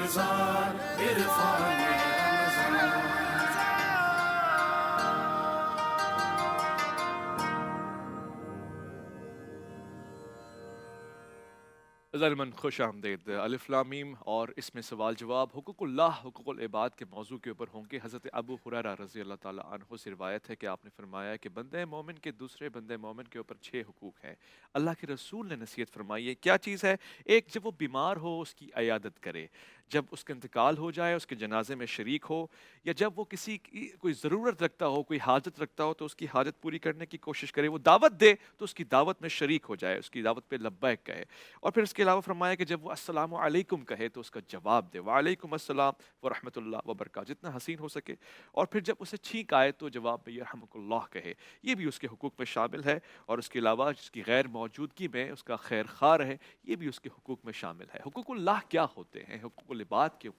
رمضان عرفان رمضان German خوش آمدید الف لام میم اور اس میں سوال جواب حقوق اللہ حقوق العباد کے موضوع کے اوپر ہوں گے۔ حضرت ابو ہریرہ رضی اللہ تعالیٰ عنہ سے روایت ہے کہ آپ نے فرمایا کہ بندہ مومن کے دوسرے بندے مومن کے اوپر 6 حقوق ہیں۔ اللہ کے رسول نے نصیحت فرمائی ہے، کیا چیز ہے؟ ایک، جب وہ بیمار ہو اس کی عیادت کرے، جب اس کا انتقال ہو جائے اس کے جنازے میں شریک ہو، یا جب وہ کسی کی کوئی ضرورت رکھتا ہو، کوئی حاجت رکھتا ہو تو اس کی حاجت پوری کرنے کی کوشش کرے، وہ دعوت دے تو اس کی دعوت میں شریک ہو جائے، اس کی دعوت پہ لبیک کہے۔ اور پھر اس کے علاوہ فرمایا کہ جب وہ السلام علیکم کہے تو اس کا جواب دے، وعلیکم السلام ورحمۃ اللہ وبرکاتہ، جتنا حسین ہو سکے۔ اور پھر جب اسے چھینک آئے تو جواب میں یرحمک اللہ کہے، یہ بھی اس کے حقوق میں شامل ہے۔ اور اس کے علاوہ اس کی غیر موجودگی میں اس کا خیر خواہ رہے، یہ بھی اس کے حقوق میں شامل ہے۔ حقوق اللہ کیا ہوتے ہیں؟ حقوق العباد کیوں؟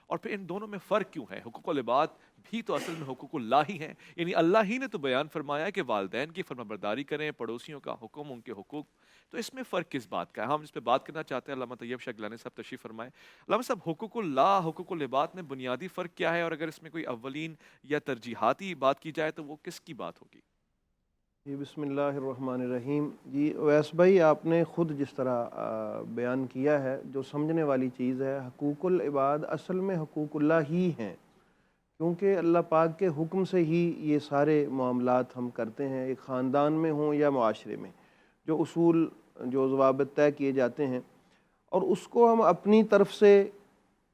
اور پھر ان دونوں میں فرق کیوں ہے؟ حقوق العباد بھی تو اصل میں حقوق اللہ ہی ہیں، یعنی اللہ ہی نے تو بیان فرمایا کہ والدین کی فرمانبرداری کریں، پڑوسیوں کا حکم، ان کے حقوق، تو اس میں فرق کس بات کا ہے؟ ہم اس پہ بات کرنا چاہتے ہیں۔ علامہ طیب شاہ گیلانی صاحب تشریف فرمائے۔ علامہ صاحب، حقوق اللہ حقوق العباد میں بنیادی فرق کیا ہے، اور اگر اس میں کوئی اولین یا ترجیحاتی بات کی جائے تو وہ کس کی بات ہوگی؟ جی بسم اللہ الرحمن الرحیم۔ جی اویس بھائی، آپ نے خود جس طرح بیان کیا ہے، جو سمجھنے والی چیز ہے، حقوق العباد اصل میں حقوق اللہ ہی ہیں، کیونکہ اللہ پاک کے حکم سے ہی یہ سارے معاملات ہم کرتے ہیں، ایک خاندان میں ہوں یا معاشرے میں، جو اصول جو ضوابط طے کیے جاتے ہیں، اور اس کو ہم اپنی طرف سے،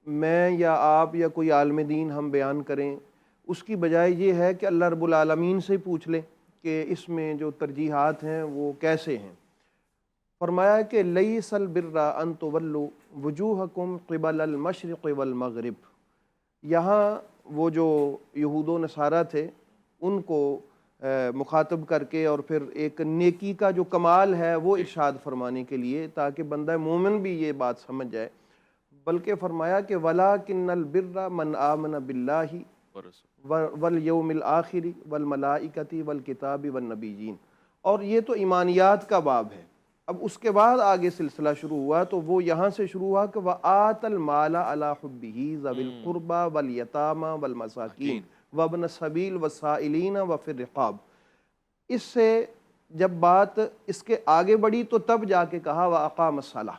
میں یا آپ یا کوئی عالم دین ہم بیان کریں، اس کی بجائے یہ ہے کہ اللہ رب العالمین سے پوچھ لیں کہ اس میں جو ترجیحات ہیں وہ کیسے ہیں۔ فرمایا کہ لیس البر ان تولوا وجوہکم قبل المشرق والمغرب، یہاں وہ جو یہود و نصارہ تھے ان کو مخاطب کر کے اور پھر ایک نیکی کا جو کمال ہے وہ ارشاد فرمانے کے لیے، تاکہ بندہ مومن بھی یہ بات سمجھ جائے، بلکہ فرمایا کہ وَلَٰكِنَّ الْبِرَّ مَنْ آمَنَ بِاللَّهِ والیوم الآخر والملائکۃ والکتاب والنبیین۔ اور یہ تو ایمانیات کا باب ہے۔ اب اس کے بعد آگے سلسلہ شروع ہوا، تو وہ یہاں سے شروع ہوا کہ وَآتَ الْمَالَ عَلَىٰ حُبِّهِ ذَوِي الْقُرْبَىٰ وَالْيَتَامَىٰ وَالْمَسَاكِينِ وَابْنَ السَّبِيلِ وَالسَّائِلِينَ وَفِي الرِّقَابِ۔ اس سے جب بات اس کے آگے بڑھی تو تب جا کے کہا وَأَقَامَ الصَّلَاةَ۔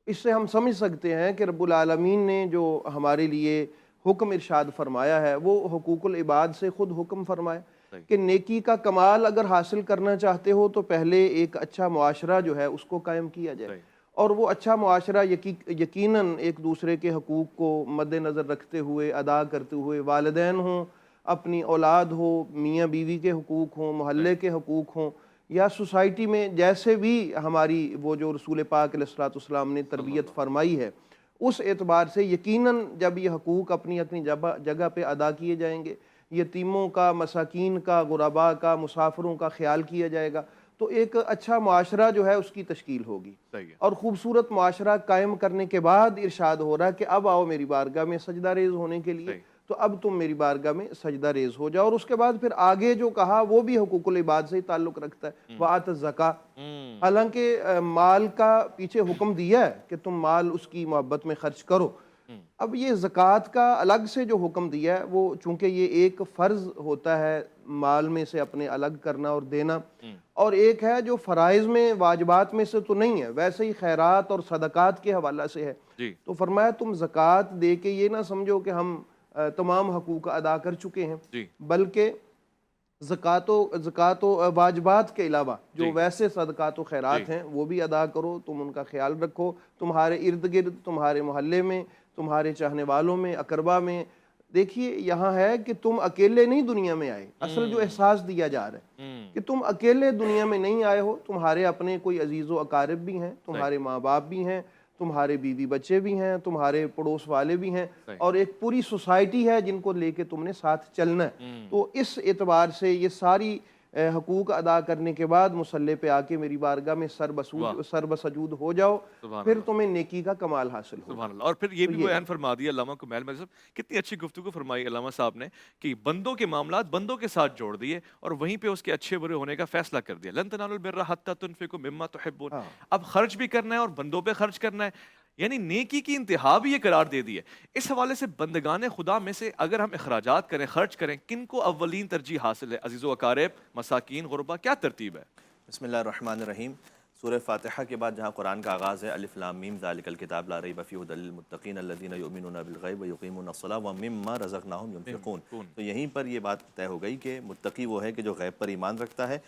اس سے ہم سمجھ سکتے ہیں کہ رب العالمین نے جو ہمارے لیے حکم ارشاد فرمایا ہے وہ حقوق العباد سے خود حکم فرمایا کہ نیکی کا کمال اگر حاصل کرنا چاہتے ہو تو پہلے ایک اچھا معاشرہ جو ہے اس کو قائم کیا جائے، اور وہ اچھا معاشرہ یقیناً ایک دوسرے کے حقوق کو مد نظر رکھتے ہوئے ادا کرتے ہوئے، والدین ہوں، اپنی اولاد ہو، میاں بیوی کے حقوق ہوں، محلے کے حقوق ہوں، یا سوسائٹی میں جیسے بھی ہماری وہ جو رسول پاک علیہ الصلوۃ والسلام نے تربیت فرمائی ہے، اس اعتبار سے یقیناً جب یہ حقوق اپنی اپنی جگہ پہ ادا کیے جائیں گے، یتیموں کا، مساکین کا، غرباء کا، مسافروں کا خیال کیا جائے گا، تو ایک اچھا معاشرہ جو ہے اس کی تشکیل ہوگی۔ اور خوبصورت معاشرہ قائم کرنے کے بعد ارشاد ہو رہا ہے کہ اب آؤ میری بارگاہ میں سجدہ ریز ہونے کے لیے، تو اب تم میری بارگاہ میں سجدہ ریز ہو جاؤ۔ اور اس کے بعد پھر آگے جو کہا وہ بھی حقوق العباد سے تعلق رکھتا ہے، وَآتَ الزَّکَاۃ۔ حالانکہ مال کا پیچھے حکم دیا ہے کہ تم مال اس کی محبت میں خرچ کرو، اب یہ زکوٰۃ کا الگ سے جو حکم دیا ہے وہ چونکہ یہ ایک فرض ہوتا ہے مال میں سے اپنے الگ کرنا اور دینا، اور ایک ہے جو فرائض میں واجبات میں سے تو نہیں ہے، ویسے ہی خیرات اور صدقات کے حوالہ سے ہے۔ تو فرمایا تم زکوٰۃ دے کے یہ نہ سمجھو کہ ہم تمام حقوق ادا کر چکے ہیں، بلکہ زکوٰۃ و واجبات کے علاوہ جو ویسے صدقات و خیرات ہیں وہ بھی ادا کرو، تم ان کا خیال رکھو، تمہارے ارد گرد، تمہارے محلے میں، تمہارے چاہنے والوں میں، اقربا میں۔ دیکھیے یہاں ہے کہ تم اکیلے نہیں دنیا میں آئے، اصل جو احساس دیا جا رہا ہے کہ تم اکیلے دنیا میں نہیں آئے ہو، تمہارے اپنے کوئی عزیز و اقارب بھی ہیں، تمہارے ماں باپ بھی ہیں، تمہارے بیوی بچے بھی ہیں، تمہارے پڑوس والے بھی ہیں، اور ایک پوری سوسائٹی ہے جن کو لے کے تم نے ساتھ چلنا ہے۔ تو اس اعتبار سے یہ ساری حقوق ادا کرنے کے بعد مصلی پہ آ کے میری بارگاہ میں سر بسجود ہو جاؤ، پھر تمہیں نیکی کا کمال حاصل ہو۔ سبحان اللہ۔ اور پھر یہ بھی بیان فرما دیا علامہ کمیل مرزا صاحب، کتنی اچھی گفتگو فرمائی علامہ صاحب نے کہ بندوں کے معاملات بندوں کے ساتھ جوڑ دیے اور وہیں پہ اس کے اچھے برے ہونے کا فیصلہ کر دیا۔ لن تنالوا البر حتی تنفقوا مما تحبون۔ اب خرچ بھی کرنا ہے اور بندوں پہ خرچ کرنا ہے۔ یعنی نیکی کی انتہا بھی یہ قرار دے دی ہے. اس حوالے سے بندگان خدا میں سے اگر ہم اخراجات کریں، خرچ کریں، کن کو اولین ترجیح حاصل ہے؟ عزیز و اقارب، مساکین، غربا، کیا ترتیب ہے؟ بسم اللہ الرحمن الرحیم. سورہ فاتحہ کے بعد جہاں قرآن کا آغاز ہے الف لام میم ذالک الکتاب لا ریب فیہ ھدی للمتقین الذین یؤمنون بالغیب ویقیمون الصلاۃ ومما رزقناہم ینفقون. تو یہیں پر یہ بات طے ہو گئی کہ متقی وہ ہے کہ جو غیب پر ایمان رکھتا ہے،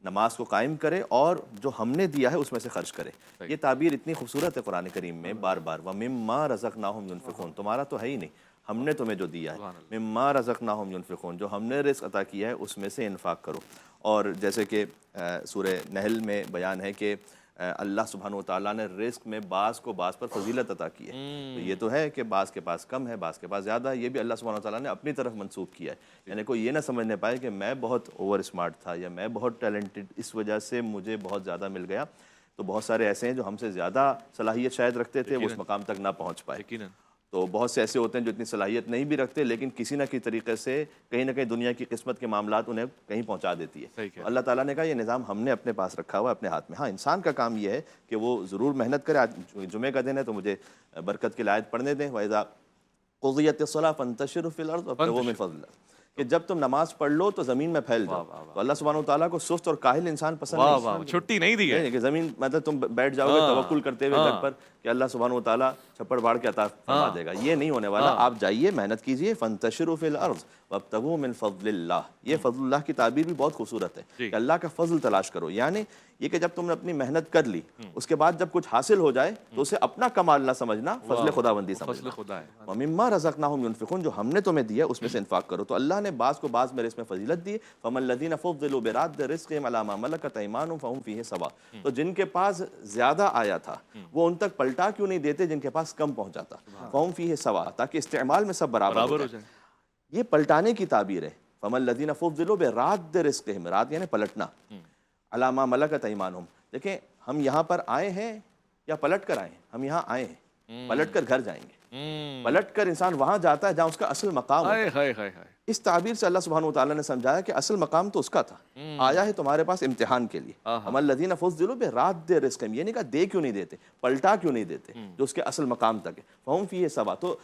نماز کو قائم کرے اور جو ہم نے دیا ہے اس میں سے خرچ کرے. یہ تعبیر اتنی خوبصورت ہے قرآن کریم میں بار بار، ومما رزقناہم ینفقون. تمہارا تو ہے ہی نہیں، ہم نے تمہیں جو دیا ہے، مما رزقناہم ینفقون، جو ہم نے رزق عطا کیا ہے اس میں سے انفاق کرو. اور جیسے کہ سورہ نحل میں بیان ہے کہ اللہ سبحانہ و تعالیٰ نے رزق میں بعض کو بعض پر فضیلت عطا کی ہے. تو یہ تو ہے کہ بعض کے پاس کم ہے، بعض کے پاس زیادہ ہے، یہ بھی اللہ سبحانہ و تعالیٰ نے اپنی طرف منسوب کیا ہے. یعنی کوئی یہ نہ سمجھنے پائے کہ میں بہت اوور اسمارٹ تھا یا میں بہت ٹیلنٹڈ، اس وجہ سے مجھے بہت زیادہ مل گیا. تو بہت سارے ایسے ہیں جو ہم سے زیادہ صلاحیت شاید رکھتے تھے، وہ اس مقام تک نہ پہنچ پائے. تو بہت سے ایسے ہوتے ہیں جو اتنی صلاحیت نہیں بھی رکھتے، لیکن کسی نہ کسی طریقے سے کہیں نہ کہیں دنیا کی قسمت کے معاملات انہیں کہیں پہنچا دیتی ہے. اللہ تعالیٰ نے کہا یہ نظام ہم نے اپنے پاس رکھا ہوا ہے، اپنے ہاتھ میں. ہاں، انسان کا کام یہ ہے کہ وہ ضرور محنت کرے. آج جمعے کا دن ہے تو مجھے برکت کی آیت پڑھنے دیں. وَإِذَا قُضِيَتِ الصَّلَاةُ فَانتَشِرُوا فِي الْأَرْضِ وَابْتَغُوا مِن فَضْلِ اللَّهِ، کہ جب تم نماز پڑھ لو تو زمین میں پھیل جاؤ. تو اللہ سبحانہ و تعالیٰ کو سست اور کاہل انسان پسند نہیں. چھٹی نہیں دی ہے کہ زمین مطلب تم بیٹھ جاؤ گے توکل کرتے ہوئے گھر پر کہ اللہ سبحانہ و تعالیٰ چھپڑ باڑ کے عطا فرما دے گا. یہ نہیں ہونے والا. آپ جائیے، محنت کیجئے. فانتشروا فی الارض وابتغوا من فضل اللہ. یہ فضل اللہ کی تعبیر بھی بہت خوبصورت ہے کہ اللہ کا فضل تلاش کرو. یعنی یہ کہ جب تم نے اپنی محنت کر لی، اس کے بعد جب کچھ حاصل ہو جائے تو اسے اپنا کمال نہ سمجھنا، فضل خداوندی سمجھنا. ومما رزقناہم ینفقون، جو ہم نے تمہیں دیا اس میں سے انفاق کرو. تو اللہ نے بعض کو بعض میں رزق میں فضیلت دی. فمن الذین فضلوا براد رزقہم علی ما ملکت ایمانہم فہم فیہ سواء. تو جن کے پاس زیادہ آیا تھا وہ ان تک پلٹا کیوں نہیں دیتے جن کے پاس کم پہنچا تھا؟ فہم فیہ سواء، تاکہ استعمال میں سب برابر ہو جائے. یہ پلٹانے کی تعبیر ہے. فمن الذین فضلوا براد رزقہم، راد یعنی پلٹنا، علی ما ملکت ایمانہم. دیکھیں ہم یہاں پر آئے ہیں یا پلٹ کر آئے ہیں؟ ہم یہاں آئے ہیں، پلٹ کر گھر جائیں گے. پلٹ کر انسان وہاں جاتا ہے جہاں اس کا اصل مقام ہے. اس تعبیر سے اللہ سبحانہ و تعالیٰ نے سمجھایا کہ اصل مقام تو اس کا تھا، آیا ہے تمہارے پاس امتحان کے لیے. ہم الذین فضلوا براد رزقہم، یہ نہیں کہا دے کیوں نہیں دیتے، پلٹا کیوں نہیں دیتے جو اس کے اصل مقام تک ہے. فہم فیہ سواء. تو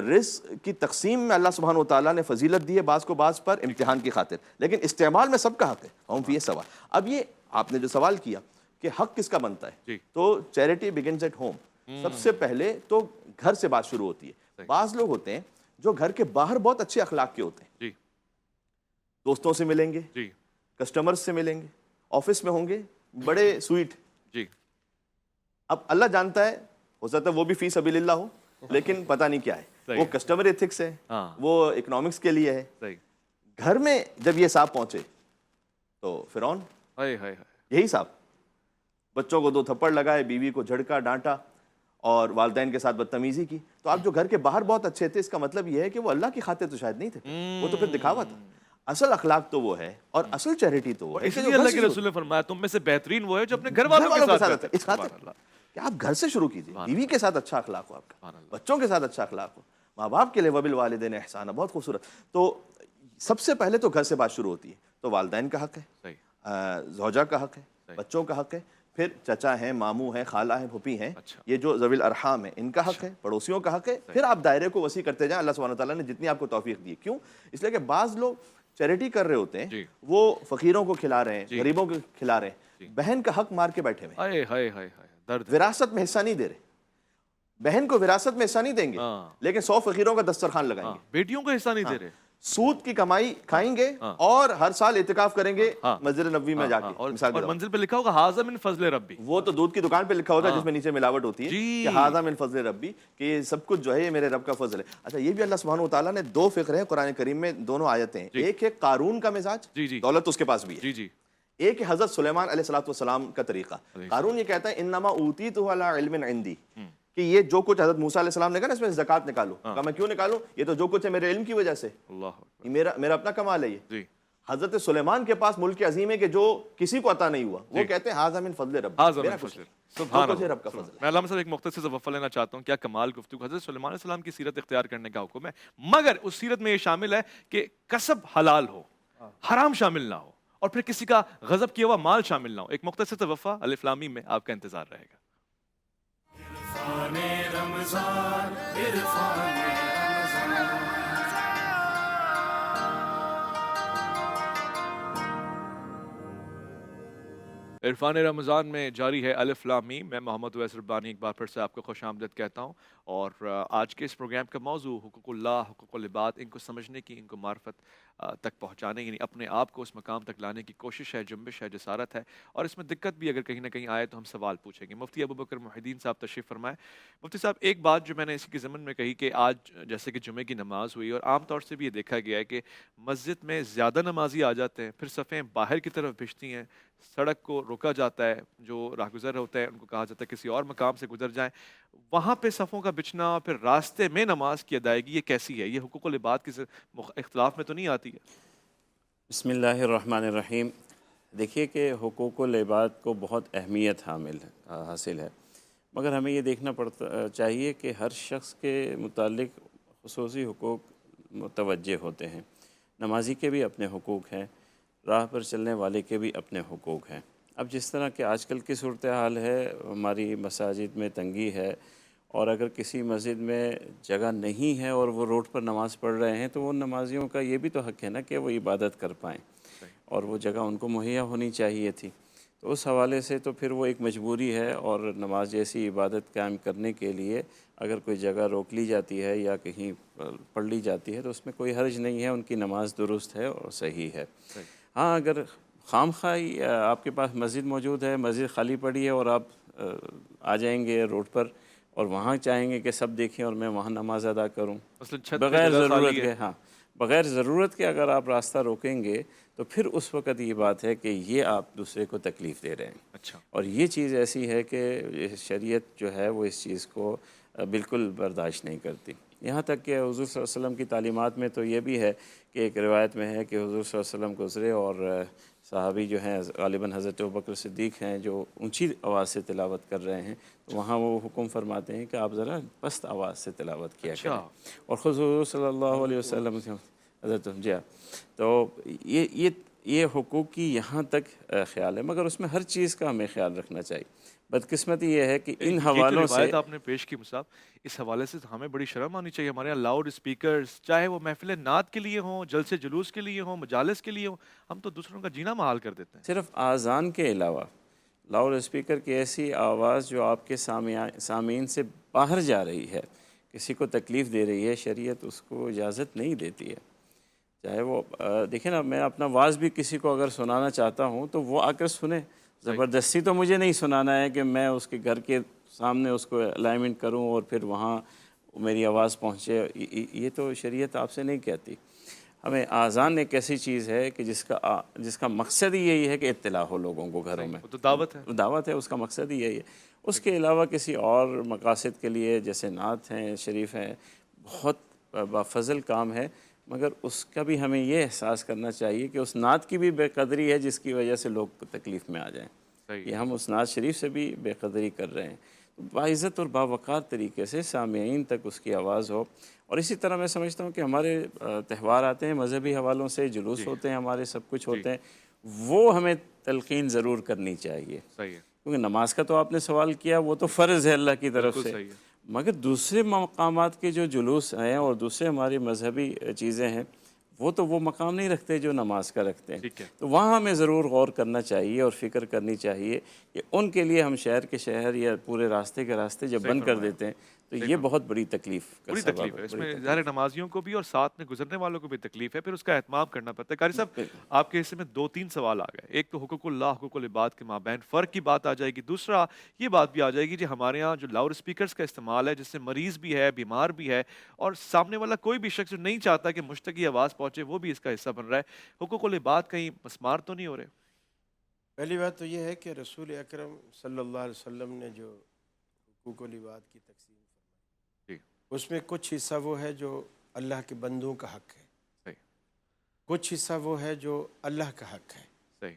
رزق کی تقسیم میں اللہ سبحانہ و تعالیٰ نے فضیلت دی ہے بعض کو بعض پر امتحان کی خاطر، لیکن استعمال میں سب کا حق ہے. فہم فیہ سواء. اب یہ آپ نے جو سوال کیا کہ حق کس کا بنتا ہے، تو چیریٹی بگنز ایٹ ہوم. سب سے پہلے تو گھر سے بات شروع ہوتی ہے. بعض لوگ ہوتے ہیں جو گھر کے باہر بہت اچھے اخلاق کے ہوتے ہیں، دوستوں سے ملیں گے، کسٹمرز سے ملیں گے، آفس میں ہوں گے بڑے سویٹ. اب اللہ جانتا ہے، ہو سکتا ہے وہ بھی فی سبیل اللہ ہو، لیکن پتہ نہیں کیا ہے. وہ کسٹمر ایتھکس ہے، وہ اکنامکس کے لیے ہے. گھر میں جب یہ صاحب پہنچے تو فرعون یہی صاحب بچوں کو 2 تھپڑ لگائے، بیوی کو جھڑکا ڈانٹا اور والدین کے ساتھ بدتمیزی کی. تو آپ جو گھر کے باہر بہت اچھے تھے، اس کا مطلب یہ ہے کہ وہ اللہ کی خاطر تو شاید نہیں تھے، وہ تو پھر دکھاوا تھا. اصل اخلاق تو وہ ہے اور اصل چیریٹی تو وہ ہے. اس لیے اللہ کے رسول نے فرمایا تم میں سے بہترین وہ ہے جو اپنے گھر والوں کے ساتھ. اس خاطر کہ آپ گھر سے شروع کیجیے، بیوی کے ساتھ اچھا اخلاق ہو، آپ کا بچوں کے ساتھ اچھا اخلاق ہو، ماں باپ کے لیے وبالوالدین احسانا. بہت خوبصورت. تو سب سے پہلے تو گھر سے بات شروع ہوتی ہے. تو والدین کا حق ہے، زوجہ کا حق ہے، بچوں کا حق ہے، پھر چچا ہیں، ماموں ہیں، خالہ ہیں، پھوپھی ہیں، یہ جو ذوی الارحام ہیں ان کا حق ہے، پڑوسیوں کا حق ہے. پھر آپ دائرے کو وسیع کرتے جائیں. اللہ سبحانہ تعالیٰ نے جتنی آپ کو توفیق دی. کیوں؟ اس لیے کہ بعض لوگ چیریٹی کر رہے ہوتے ہیں، وہ فقیروں کو کھلا رہے ہیں، غریبوں کو کھلا رہے ہیں، بہن کا حق مار کے بیٹھے ہوئے، وراثت میں حصہ نہیں دے رہے. بہن کو وراثت میں حصہ نہیں دیں گے لیکن 100 فقیروں کا دسترخوان لگائیں گے. بیٹیوں کو حصہ نہیں دے رہے، سود کی کمائی کھائیں گے اور ہر سال اعتکاف کریں گے مسجد نبوی میں جا کے. اور منزل پہ لکھا ہوگا ھذا من فضل ربی. وہ تو دودھ کی دکان پہ لکھا ہوتا ہے جس میں نیچے ملاوٹ ہوتی ہے کہ ھذا من فضل ربی، کہ یہ سب کچھ جو ہے یہ میرے رب کا فضل ہے. اچھا، یہ بھی اللہ سبحانہ و تعالیٰ نے 2 فقرے ہیں قرآن کریم میں، دونوں آیتیں ہیں. ایک ہے قارون کا مزاج، دولت اس کے پاس بھی ہے. ایک ہے حضرت سلیمان علیہ السلام کا طریقہ. قارون یہ کہتا ہے انما اوتیتہ علی علم عندی، کہ یہ جو کچھ حضرت موسیٰ علیہ السلام نے کہا نا اس میں زکوٰۃ نکالو. کہا میں کیوں نکالوں؟ یہ تو جو کچھ ہے میرے علم کی وجہ سے، میرا اپنا کمال ہے. یہ حضرت سلیمان کے پاس ملک عظیم ہے کہ جو کسی کو عطا نہیں ہوا. وہ کہتے ہیں ھذا من فضل رب، سبحان اللہ، رب کا فضل. میں علامہ صاحب ایک مختصر سے وقفہ لینا چاہتا ہوں. کیا کمال گفتگو. حضرت سلیمان علیہ السلام کی سیرت اختیار کرنے کا حکم ہے، مگر اس سیرت میں یہ شامل ہے کہ کسب حلال ہو، حرام شامل نہ ہو، اور پھر کسی کا غضب کیا ہوا مال شامل نہ ہو. ایک مختصر سے وقفہ، الف لام میم میں آپ کا انتظار رہے گا. عرفان رمضان عرفان رمضان عرفان رمضان میں جاری ہے الف لام میم. میں محمد اویس ربانی ایک بار پھر سے آپ کو خوش آمدید کہتا ہوں. اور آج کے اس پروگرام کا موضوع حقوق اللہ، حقوق العباد، ان کو سمجھنے کی، ان کو معرفت تک پہنچانے، یعنی اپنے آپ کو اس مقام تک لانے کی کوشش ہے، جنبش ہے، جسارت ہے. اور اس میں دقت بھی اگر کہیں نہ کہیں آئے تو ہم سوال پوچھیں گے. مفتی ابوبکر محی الدین صاحب تشریف فرمائے. مفتی صاحب، ایک بات جو میں نے اسی کے ضمن میں کہی کہ آج جیسے کہ جمعے کی نماز ہوئی اور عام طور سے بھی یہ دیکھا گیا ہے کہ مسجد میں زیادہ نمازی آ جاتے ہیں، پھر صفیں باہر کی طرف بھیجتی ہیں، سڑک کو روکا جاتا ہے، جو راہگزر ہوتے ہیں ان کو کہا جاتا ہے کسی اور مقام سے گزر جائیں. وہاں پہ صفوں کا بچھنا، پھر راستے میں نماز کی ادائیگی، یہ کیسی ہے؟ یہ حقوق العباد کے اختلاف میں تو نہیں آتی ہے؟ بسم اللہ الرحمن الرحیم. دیکھیے کہ حقوق العباد کو بہت اہمیت حاصل ہے، مگر ہمیں یہ دیکھنا چاہیے کہ ہر شخص کے متعلق خصوصی حقوق متوجہ ہوتے ہیں. نمازی کے بھی اپنے حقوق ہیں، راہ پر چلنے والے کے بھی اپنے حقوق ہیں. اب جس طرح کہ آج کل کی صورتحال ہے، ہماری مساجد میں تنگی ہے، اور اگر کسی مسجد میں جگہ نہیں ہے اور وہ روڈ پر نماز پڑھ رہے ہیں تو وہ نمازیوں کا یہ بھی تو حق ہے نا کہ وہ عبادت کر پائیں، اور وہ جگہ ان کو مہیا ہونی چاہیے تھی. تو اس حوالے سے تو پھر وہ ایک مجبوری ہے، اور نماز جیسی عبادت قائم کرنے کے لیے اگر کوئی جگہ روک لی جاتی ہے یا کہیں پڑھ لی جاتی ہے تو اس میں کوئی حرج نہیں ہے، ان کی نماز درست ہے اور صحیح ہے. ہاں، اگر خام خواہی آپ کے پاس مسجد موجود ہے، مسجد خالی پڑی ہے اور آپ آ جائیں گے روڈ پر اور وہاں چاہیں گے کہ سب دیکھیں اور میں وہاں نماز ادا کروں بغیر ضرورت کے، ہاں بغیر ضرورت کے اگر آپ راستہ روکیں گے تو پھر اس وقت یہ بات ہے کہ یہ آپ دوسرے کو تکلیف دے رہے ہیں. اچھا. اور یہ چیز ایسی ہے کہ شریعت جو ہے وہ اس چیز کو بالکل برداشت نہیں کرتی. یہاں تک کہ حضور صلی اللہ علیہ وسلم کی تعلیمات میں تو یہ بھی ہے کہ ایک روایت میں ہے کہ حضور صلی اللہ علیہ وسلم گزرے اور صحابی جو ہیں غالباً حضرت ابوبکر صدیق ہیں جو اونچی آواز سے تلاوت کر رہے ہیں، تو وہاں وہ حکم فرماتے ہیں کہ آپ ذرا پست آواز سے تلاوت کیا کریں. اور خود حضور صلی اللہ علیہ وسلم حضرت جی تو یہ حقوق کی یہاں تک خیال ہے، مگر اس میں ہر چیز کا ہمیں خیال رکھنا چاہیے. بدقسمتی یہ ہے کہ ان حوالوں سے آپ نے پیش کی مصعب، اس حوالے سے ہمیں بڑی شرم آنی چاہیے. ہمارے یہاں لاؤڈ اسپیکرز، چاہے وہ محفل نعت کے لیے ہوں، جلسے جلوس کے لیے ہوں، مجالس کے لیے ہوں، ہم تو دوسروں کا جینا محال کر دیتے ہیں. صرف آذان کے علاوہ لاؤڈ اسپیکر کی ایسی آواز جو آپ کے سامعین سے باہر جا رہی ہے، کسی کو تکلیف دے رہی ہے، شریعت اس کو اجازت نہیں دیتی ہے. چاہے وہ دیکھیں نا، میں اپنا واعظ بھی کسی کو اگر سنانا چاہتا ہوں تو وہ آ کر سنے. زبردستی تو مجھے نہیں سنانا ہے کہ میں اس کے گھر کے سامنے اس کو الائنمنٹ کروں اور پھر وہاں میری آواز پہنچے. یہ تو شریعت آپ سے نہیں کہتی. ہمیں آذان ایک ایسی چیز ہے کہ جس کا مقصد ہی یہی ہے کہ اطلاع ہو لوگوں کو گھروں میں. تو دعوت ہے، اس کا مقصد ہی یہی ہے. اس کے علاوہ کسی اور مقاصد کے لیے جیسے نعت ہیں، شریف ہیں، بہت بافضل کام ہے، مگر اس کا بھی ہمیں یہ احساس کرنا چاہیے کہ اس نعت کی بھی بے قدری ہے جس کی وجہ سے لوگ تکلیف میں آ جائیں. یہ ہم اس نعت شریف سے بھی بے قدری کر رہے ہیں. باعزت اور باوقار طریقے سے سامعین تک اس کی آواز ہو. اور اسی طرح میں سمجھتا ہوں کہ ہمارے تہوار آتے ہیں مذہبی حوالوں سے، جلوس ہوتے ہیں ہمارے، سب کچھ ہوتے ہیں، وہ ہمیں تلقین ضرور کرنی چاہیے. کیونکہ نماز کا تو آپ نے سوال کیا، وہ تو فرض ہے اللہ کی طرف سے، مگر دوسرے مقامات کے جو جلوس ہیں اور دوسرے ہماری مذہبی چیزیں ہیں وہ تو وہ مقام نہیں رکھتے جو نماز کا رکھتے ہیں. تو وہاں ہمیں ضرور غور کرنا چاہیے اور فکر کرنی چاہیے کہ ان کے لیے ہم شہر کے شہر یا پورے راستے کے راستے جب بند کر دیتے ہیں تو یہ بہت بڑی تکلیف کا سبب ہے. اس میں ظاہر نمازیوں کو بھی اور ساتھ میں گزرنے والوں کو بھی تکلیف ہے، پھر اس کا اہتمام کرنا پڑتا ہے. قاری صاحب، آپ کے حصے میں 2-3 سوال آ گئے. ایک تو حقوق اللہ، حقوق العباد کے مابین فرق کی بات آ جائے گی. دوسرا یہ بات بھی آ جائے گی کہ ہمارے ہاں جو لاؤڈ اسپیکرز کا استعمال ہے، جس سے مریض بھی ہے، بیمار بھی ہے، اور سامنے والا کوئی بھی شخص جو نہیں چاہتا کہ مجھ تک یہ آواز پہنچے وہ بھی اس کا حصہ بن رہا ہے. حقوق العباد کہیں مسمار تو نہیں ہو رہے؟ پہلی بات تو یہ ہے کہ رسول اکرم صلی اللہ علیہ وسلم نے جو حقوق العباد کی تقسیم فرمائی، اس میں کچھ حصہ وہ ہے جو اللہ کے بندوں کا حق ہے، کچھ حصہ وہ ہے جو اللہ کا حق ہے،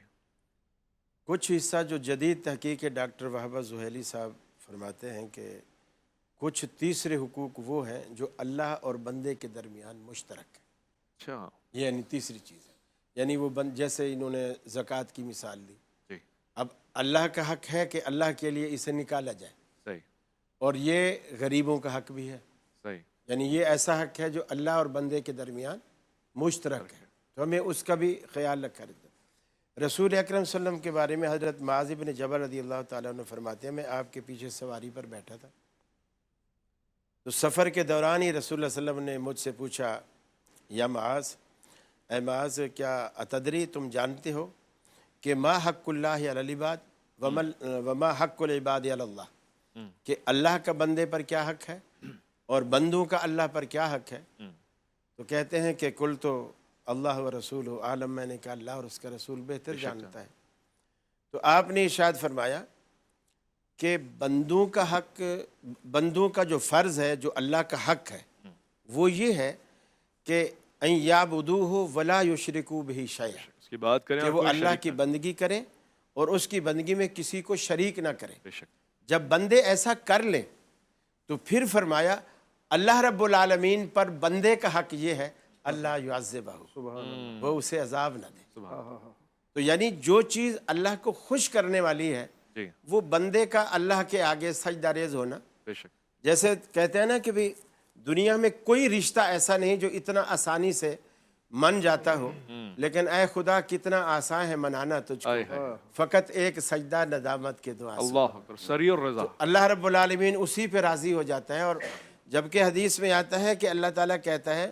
کچھ حصہ جو جدید تحقیق ڈاکٹر وہبہ زحیلی صاحب فرماتے ہیں کہ کچھ تیسرے حقوق وہ ہیں جو اللہ اور بندے کے درمیان مشترک ہے. اچھا، یعنی تیسری چیز ہے، یعنی وہ جیسے انہوں نے زکوٰۃ کی مثال دی. اب اللہ کا حق ہے کہ اللہ کے لیے اسے نکالا جائے، اور یہ غریبوں کا حق بھی ہے، صحیح، یعنی یہ ایسا حق ہے جو اللہ اور بندے کے درمیان مشترک ہے، تو ہمیں اس کا بھی خیال رکھا رہتا ہے۔ رسول اکرم صلی اللہ علیہ وسلم کے بارے میں حضرت معاذ بن جبل رضی اللہ تعالیٰ عنہ فرماتے ہیں، میں آپ کے پیچھے سواری پر بیٹھا تھا، تو سفر کے دوران ہی رسول اللہ صلی اللہ علیہ وسلم نے مجھ سے پوچھا، یا معاذ، اے معاذ، کیا اتدری، تم جانتے ہو کہ ما حق اللہ علی العباد وما حق العباد علی اللہ، کہ اللہ کا بندے پر کیا حق ہے اور بندوں کا اللہ پر کیا حق ہے؟ تو کہتے ہیں کہ کل تو اللہ و رسول عالم، میں نے کہا اللہ اور اس کا رسول بہتر جانتا ہے۔ تو آپ نے ارشاد فرمایا کہ بندوں کا حق، بندوں کا جو فرض ہے، جو اللہ کا حق ہے، وہ یہ ہے کہ ان یعبدوہ ولا یشرکوا بہ شیئا، اس کی بات کریں کہ اور وہ کوئی اللہ شریک کی نہ، بندگی کریں اور اس کی بندگی میں کسی کو شریک نہ کریں۔ بے شک، جب بندے ایسا کر لیں تو پھر فرمایا اللہ رب العالمین پر بندے کا حق یہ ہے اللہ یعذبہ، وہ اسے عذاب نہ دے۔ تو یعنی جو چیز اللہ کو خوش کرنے والی ہے جی، وہ بندے کا اللہ کے آگے سجدہ ریز ہونا۔ بے شک، جیسے کہتے ہیں نا کہ بھی دنیا میں کوئی رشتہ ایسا نہیں جو اتنا آسانی سے من جاتا ہو، لیکن اے خدا کتنا آسان ہے منانا تجھ آئے کو، ہائے، فقط ایک سجدہ ندامت کے دعا سے۔ اللہ اکبر، سری اور رضا، اللہ رب العالمین اسی پہ راضی ہو جاتا ہے۔ اور جبکہ حدیث میں آتا ہے کہ اللہ تعالیٰ کہتا ہے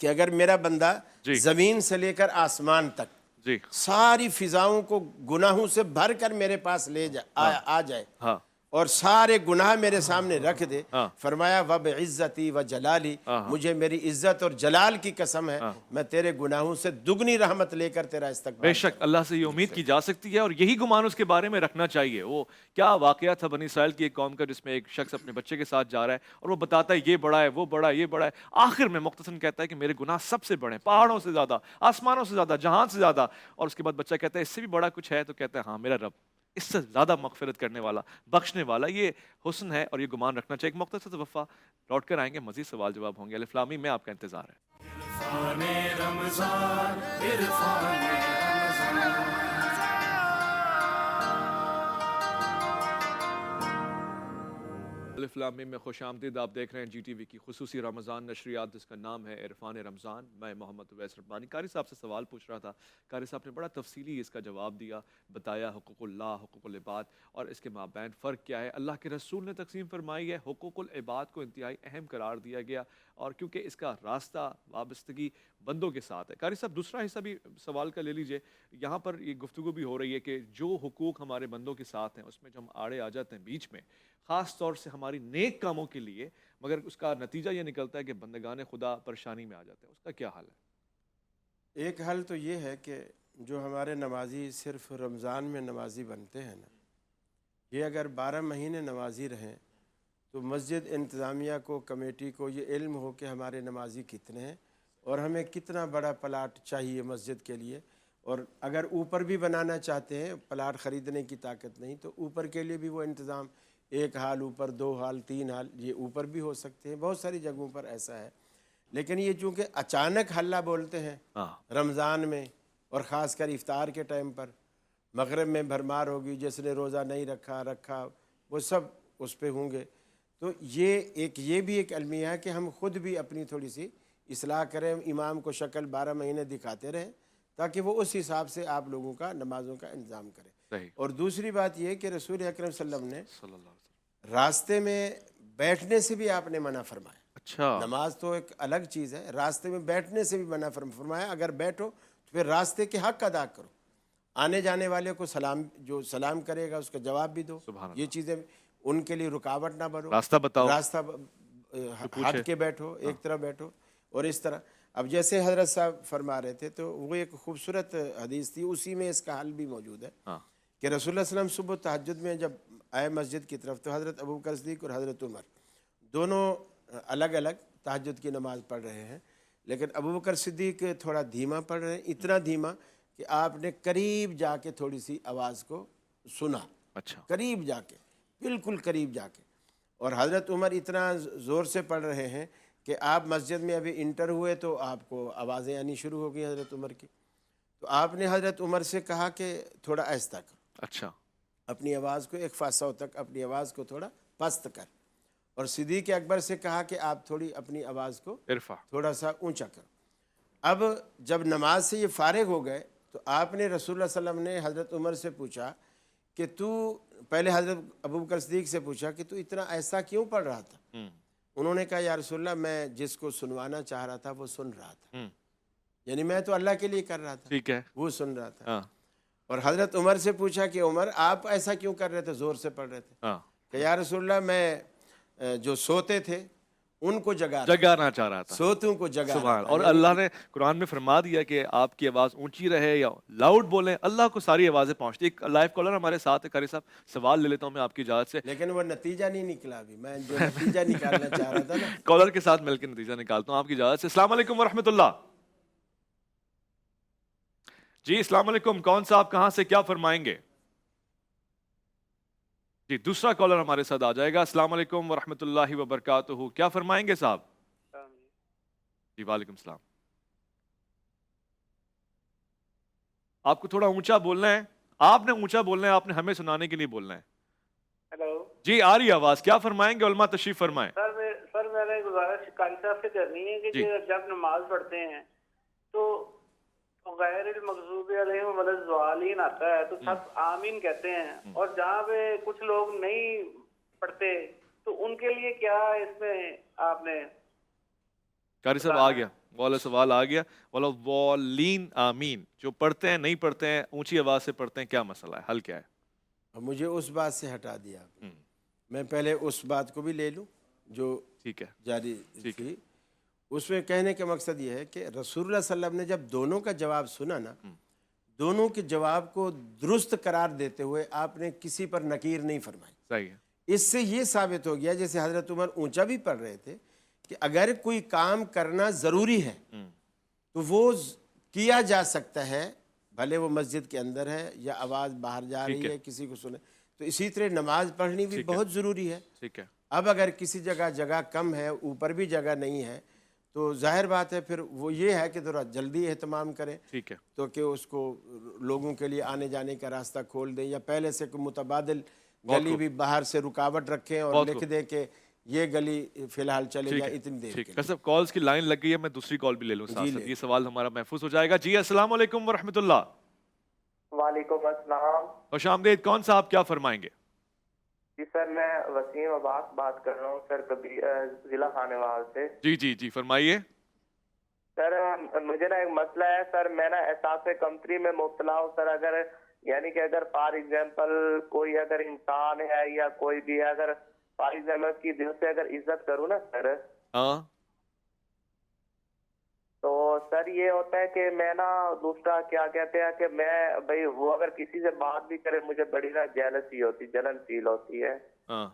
کہ اگر میرا بندہ جی، زمین سے لے کر آسمان تک جی، ساری فضاؤں کو گناہوں سے بھر کر میرے پاس لے آ جائے ہاں، اور سارے گناہ میرے سامنے رکھ دے، ہاں، فرمایا وَبِعِزَّتِي وَجَلَالِي، مجھے میری عزت اور جلال کی قسم ہے، میں تیرے گناہوں سے دگنی رحمت لے کر تیرا استقبال بے شک اللہ سے یہ امید کی جا سکتی ہے، اور یہی گمان اس کے بارے میں رکھنا چاہیے۔ وہ کیا واقعہ تھا بنی اسرائیل کی ایک قوم کا، جس میں ایک شخص اپنے بچے کے ساتھ جا رہا ہے اور وہ بتاتا ہے یہ بڑا ہے، وہ بڑا ہے، یہ بڑا ہے، آخر میں مختصراً کہتا ہے کہ میرے گناہ سب سے بڑے ہیں، پہاڑوں سے زیادہ، آسمانوں سے زیادہ، جہان سے زیادہ۔ اور اس کے بعد بچہ کہتا ہے اس سے بھی بڑا کچھ ہے؟ تو کہتا ہے ہاں، میرا رب اس سے زیادہ مغفرت کرنے والا، بخشنے والا۔ یہ حسن ہے اور یہ گمان رکھنا چاہیے۔ ایک مختصر سے وقفہ، لوٹ کر آئیں گے، مزید سوال جواب ہوں گے۔ الف لام میم میں آپ کا انتظار ہے۔ عرفان رمضان، عرفان رمضان، الف لام میم میں خوش آمدید۔ آپ دیکھ رہے ہیں جی ٹی وی کی خصوصی رمضان نشریات، جس کا نام ہے عرفان رمضان۔ میں محمد اویس ربانی۔ قاری صاحب سے سوال پوچھ رہا تھا، قاری صاحب نے بڑا تفصیلی اس کا جواب دیا، بتایا حقوق اللہ، حقوق العباد اور اس کے مابین فرق کیا ہے۔ اللہ کے رسول نے تقسیم فرمائی ہے، حقوق العباد کو انتہائی اہم قرار دیا گیا، اور کیونکہ اس کا راستہ وابستگی بندوں کے ساتھ ہے۔ قاری صاحب دوسرا حصہ بھی سوال کا لے لیجئے۔ یہاں پر یہ گفتگو بھی ہو رہی ہے کہ جو حقوق ہمارے بندوں کے ساتھ ہیں اس میں جو ہم آڑے آ جاتے ہیں بیچ میں، خاص طور سے ہماری نیک کاموں کے لیے، مگر اس کا نتیجہ یہ نکلتا ہے کہ بندگان خدا پریشانی میں آ جاتے ہیں، اس کا کیا حل ہے؟ ایک حل تو یہ ہے کہ جو ہمارے نمازی صرف رمضان میں نمازی بنتے ہیں نا، یہ اگر 12 مہینے نمازی رہیں تو مسجد انتظامیہ کو، کمیٹی کو یہ علم ہو کہ ہمارے نمازی کتنے ہیں اور ہمیں کتنا بڑا پلاٹ چاہیے مسجد کے لیے، اور اگر اوپر بھی بنانا چاہتے ہیں، پلاٹ خریدنے کی طاقت نہیں، تو اوپر کے لیے بھی وہ انتظام، 1 ہال اوپر، 2 ہال، 3 ہال، یہ اوپر بھی ہو سکتے ہیں، بہت ساری جگہوں پر ایسا ہے۔ لیکن یہ چونکہ اچانک حلہ بولتے ہیں رمضان میں، اور خاص کر افطار کے ٹائم پر، مغرب میں بھرمار ہوگی، جس نے روزہ نہیں رکھا وہ سب اس پہ ہوں گے، تو یہ بھی ایک المیہ ہے کہ ہم خود بھی اپنی تھوڑی سی اصلاح کریں، امام کو شکل 12 مہینے دکھاتے رہیں تاکہ وہ اس حساب سے آپ لوگوں کا نمازوں کا انتظام کریں۔ صحیح، اور دوسری بات یہ کہ رسول اکرم صلی اللہ علیہ وسلم نے صلی اللہ علیہ وسلم۔ راستے میں بیٹھنے سے بھی آپ نے منع فرمایا۔ اچھا، نماز تو ایک الگ چیز ہے، راستے میں بیٹھنے سے بھی منع فرمایا۔ اگر بیٹھو تو پھر راستے کے حق ادا کرو، آنے جانے والے کو جو سلام کرے گا اس کا جواب بھی دو، سبحان اللہ، یہ چیزیں ان کے لیے رکاوٹ نہ بنو، راستہ بتاؤ، راستہ ہٹ کے بیٹھو، ایک طرح بیٹھو، اور اس طرح۔ اب جیسے حضرت صاحب فرما رہے تھے تو وہ ایک خوبصورت حدیث تھی، اسی میں اس کا حل بھی موجود ہے ہاں، کہ رسول اللہ صلی اللہ علیہ وسلم صبح تہجد میں جب آئے مسجد کی طرف تو حضرت ابوبکر صدیق اور حضرت عمر دونوں الگ الگ تہجد کی نماز پڑھ رہے ہیں، لیکن ابوبکر صدیق تھوڑا دھیما پڑھ رہے ہیں، اتنا دھیما کہ آپ نے قریب جا کے تھوڑی سی آواز کو سنا، اچھا، قریب جا کے، بالکل قریب جا کے، اور حضرت عمر اتنا زور سے پڑھ رہے ہیں کہ آپ مسجد میں ابھی انٹر ہوئے تو آپ کو آوازیں آنی شروع ہو گئی حضرت عمر کی، تو آپ نے حضرت عمر سے کہا کہ تھوڑا آہستہ کرو، اچھا، اپنی آواز کو 1 فاصلہ تک اپنی آواز کو تھوڑا پست کر. اور صدیق اکبر سے کہا کہ آپ تھوڑی اپنی آواز کو ارفع. تھوڑا سا اونچا کرو. اب جب نماز سے یہ فارغ ہو گئے تو آپ نے رسول اللہ صلی اللہ علیہ وسلم نے حضرت عمر سے پوچھا کہ تو پہلے حضرت ابوبکر صدیق سے پوچھا کہ تو اتنا ایسا کیوں پڑھ رہا تھا؟ انہوں نے کہا یا رسول اللہ میں جس کو سنوانا چاہ رہا تھا وہ سن رہا تھا. یعنی میں تو اللہ کے لیے کر رہا تھا, ٹھیک ہے. وہ سن رہا تھا. ہاں اور حضرت عمر سے پوچھا کہ عمر آپ ایسا کیوں کر رہے تھے, زور سے پڑھ رہے تھے؟ ہاں کہ یا رسول اللہ میں جو سوتے تھے ان کو جگا جگانا چاہ رہا تھا. سوتوں کو جگا. سبحان. اور اللہ نے قرآن میں فرما دیا کہ آپ کی آواز اونچی رہے یا لاؤڈ بولیں, اللہ کو ساری آوازیں پہنچتی. ایک لائیو کالر ہمارے ساتھ ہے, قاری صاحب سوال لے لیتا ہوں میں آپ کی اجازت سے. لیکن وہ نتیجہ نہیں نکلا ابھی, میں جو نتیجہ نکالنا چاہ رہا تھا نا. کالر کے ساتھ مل کے نتیجہ نکالتا ہوں آپ کی اجازت سے. السلام علیکم ورحمۃ اللہ. جی السلام علیکم, کون صاحب کہاں سے, کیا فرمائیں گے؟ جی دوسرا کالر ہمارے ساتھ آ جائے گا. السلام علیکم ورحمۃ اللہ وبرکاتہ, کیا فرمائیں گے صاحب؟ جی وعلیکم السلام. آپ کو تھوڑا اونچا بولنا ہے, آپ نے اونچا بولنا ہے, آپ نے ہمیں سنانے کے لیے بولنا ہے. ہیلو جی آ رہی آواز, کیا فرمائیں گے؟ علماء تشریف فرمائیں. سر میں نے گزارش قاری صاحب سے کرنی ہے کہ جب نماز پڑھتے ہیں تو غیر المغضوب علیہم ولا الضالین آتا ہے تو سب آمین کہتے ہیں, اور جہاں پہ کچھ لوگ نہیں پڑھتے تو ان کے لیے کیا اس میں آپ نے؟ قاری صاحب آ گیا والا سوال آ گیا. والا والین آمین, جو پڑھتے ہیں نہیں پڑھتے ہیں, اونچی آواز سے پڑھتے ہیں, کیا مسئلہ ہے, حل کیا ہے؟ مجھے اس بات سے ہٹا دیا آپ نے. میں پہلے اس بات کو بھی لے لوں جو ٹھیک ہے جاری تھی. اس میں کہنے کا مقصد یہ ہے کہ رسول اللہ صلی اللہ علیہ وسلم نے جب دونوں کا جواب سنا نا, دونوں کے جواب کو درست قرار دیتے ہوئے آپ نے کسی پر نکیر نہیں فرمائی. صحیح ہے. اس سے یہ ثابت ہو گیا, جیسے حضرت عمر اونچا بھی پڑھ رہے تھے, کہ اگر کوئی کام کرنا ضروری ہے تو وہ کیا جا سکتا ہے, بھلے وہ مسجد کے اندر ہے یا آواز باہر جا رہی ہے کسی کو سنے. تو اسی طرح نماز پڑھنی بھی بہت ضروری ہے. ٹھیک ہے. اب اگر کسی جگہ کم ہے, اوپر بھی جگہ نہیں ہے, تو ظاہر بات ہے پھر وہ یہ ہے کہ ذرا جلدی اہتمام کریں. ٹھیک ہے. تو کہ اس کو لوگوں کے لیے آنے جانے کا راستہ کھول دیں, یا پہلے سے کوئی متبادل گلی بھی باہر سے رکاوٹ رکھیں اور لکھ دیں کہ یہ گلی فی الحال چلے گا اتنی دیر کے لیے. کالز کی لائن لگ گئی ہے, میں دوسری کال بھی لے لوں ساتھ ساتھ, یہ سوال ہمارا محفوظ ہو جائے گا. جی السلام علیکم ورحمۃ اللہ. وعلیکم السلام. خوش آمدید, کون سا آپ کیا فرمائیں گے؟ جی سر میں وسیم عباس بات کر رہا ہوں سر, کبھی ضلع خانوال سے. جی جی جی فرمائیے. سر مجھے نا ایک مسئلہ ہے سر, میں نا احساس کمتری میں مبتلا ہوں سر. اگر یعنی کہ اگر فار ایگزامپل کوئی اگر انسان ہے یا کوئی بھی ہے, اگر فار ایگزامپل کی دل سے اگر عزت کروں نا سر, ہاں تو سر یہ ہوتا ہے کہ میں نا دوسرا کیا کہتے ہیں کہ میں بھائی وہ اگر کسی سے بات بھی کرے مجھے بڑی نا جیلسی ہوتی, جلن فیل ہوتی ہے. ہاں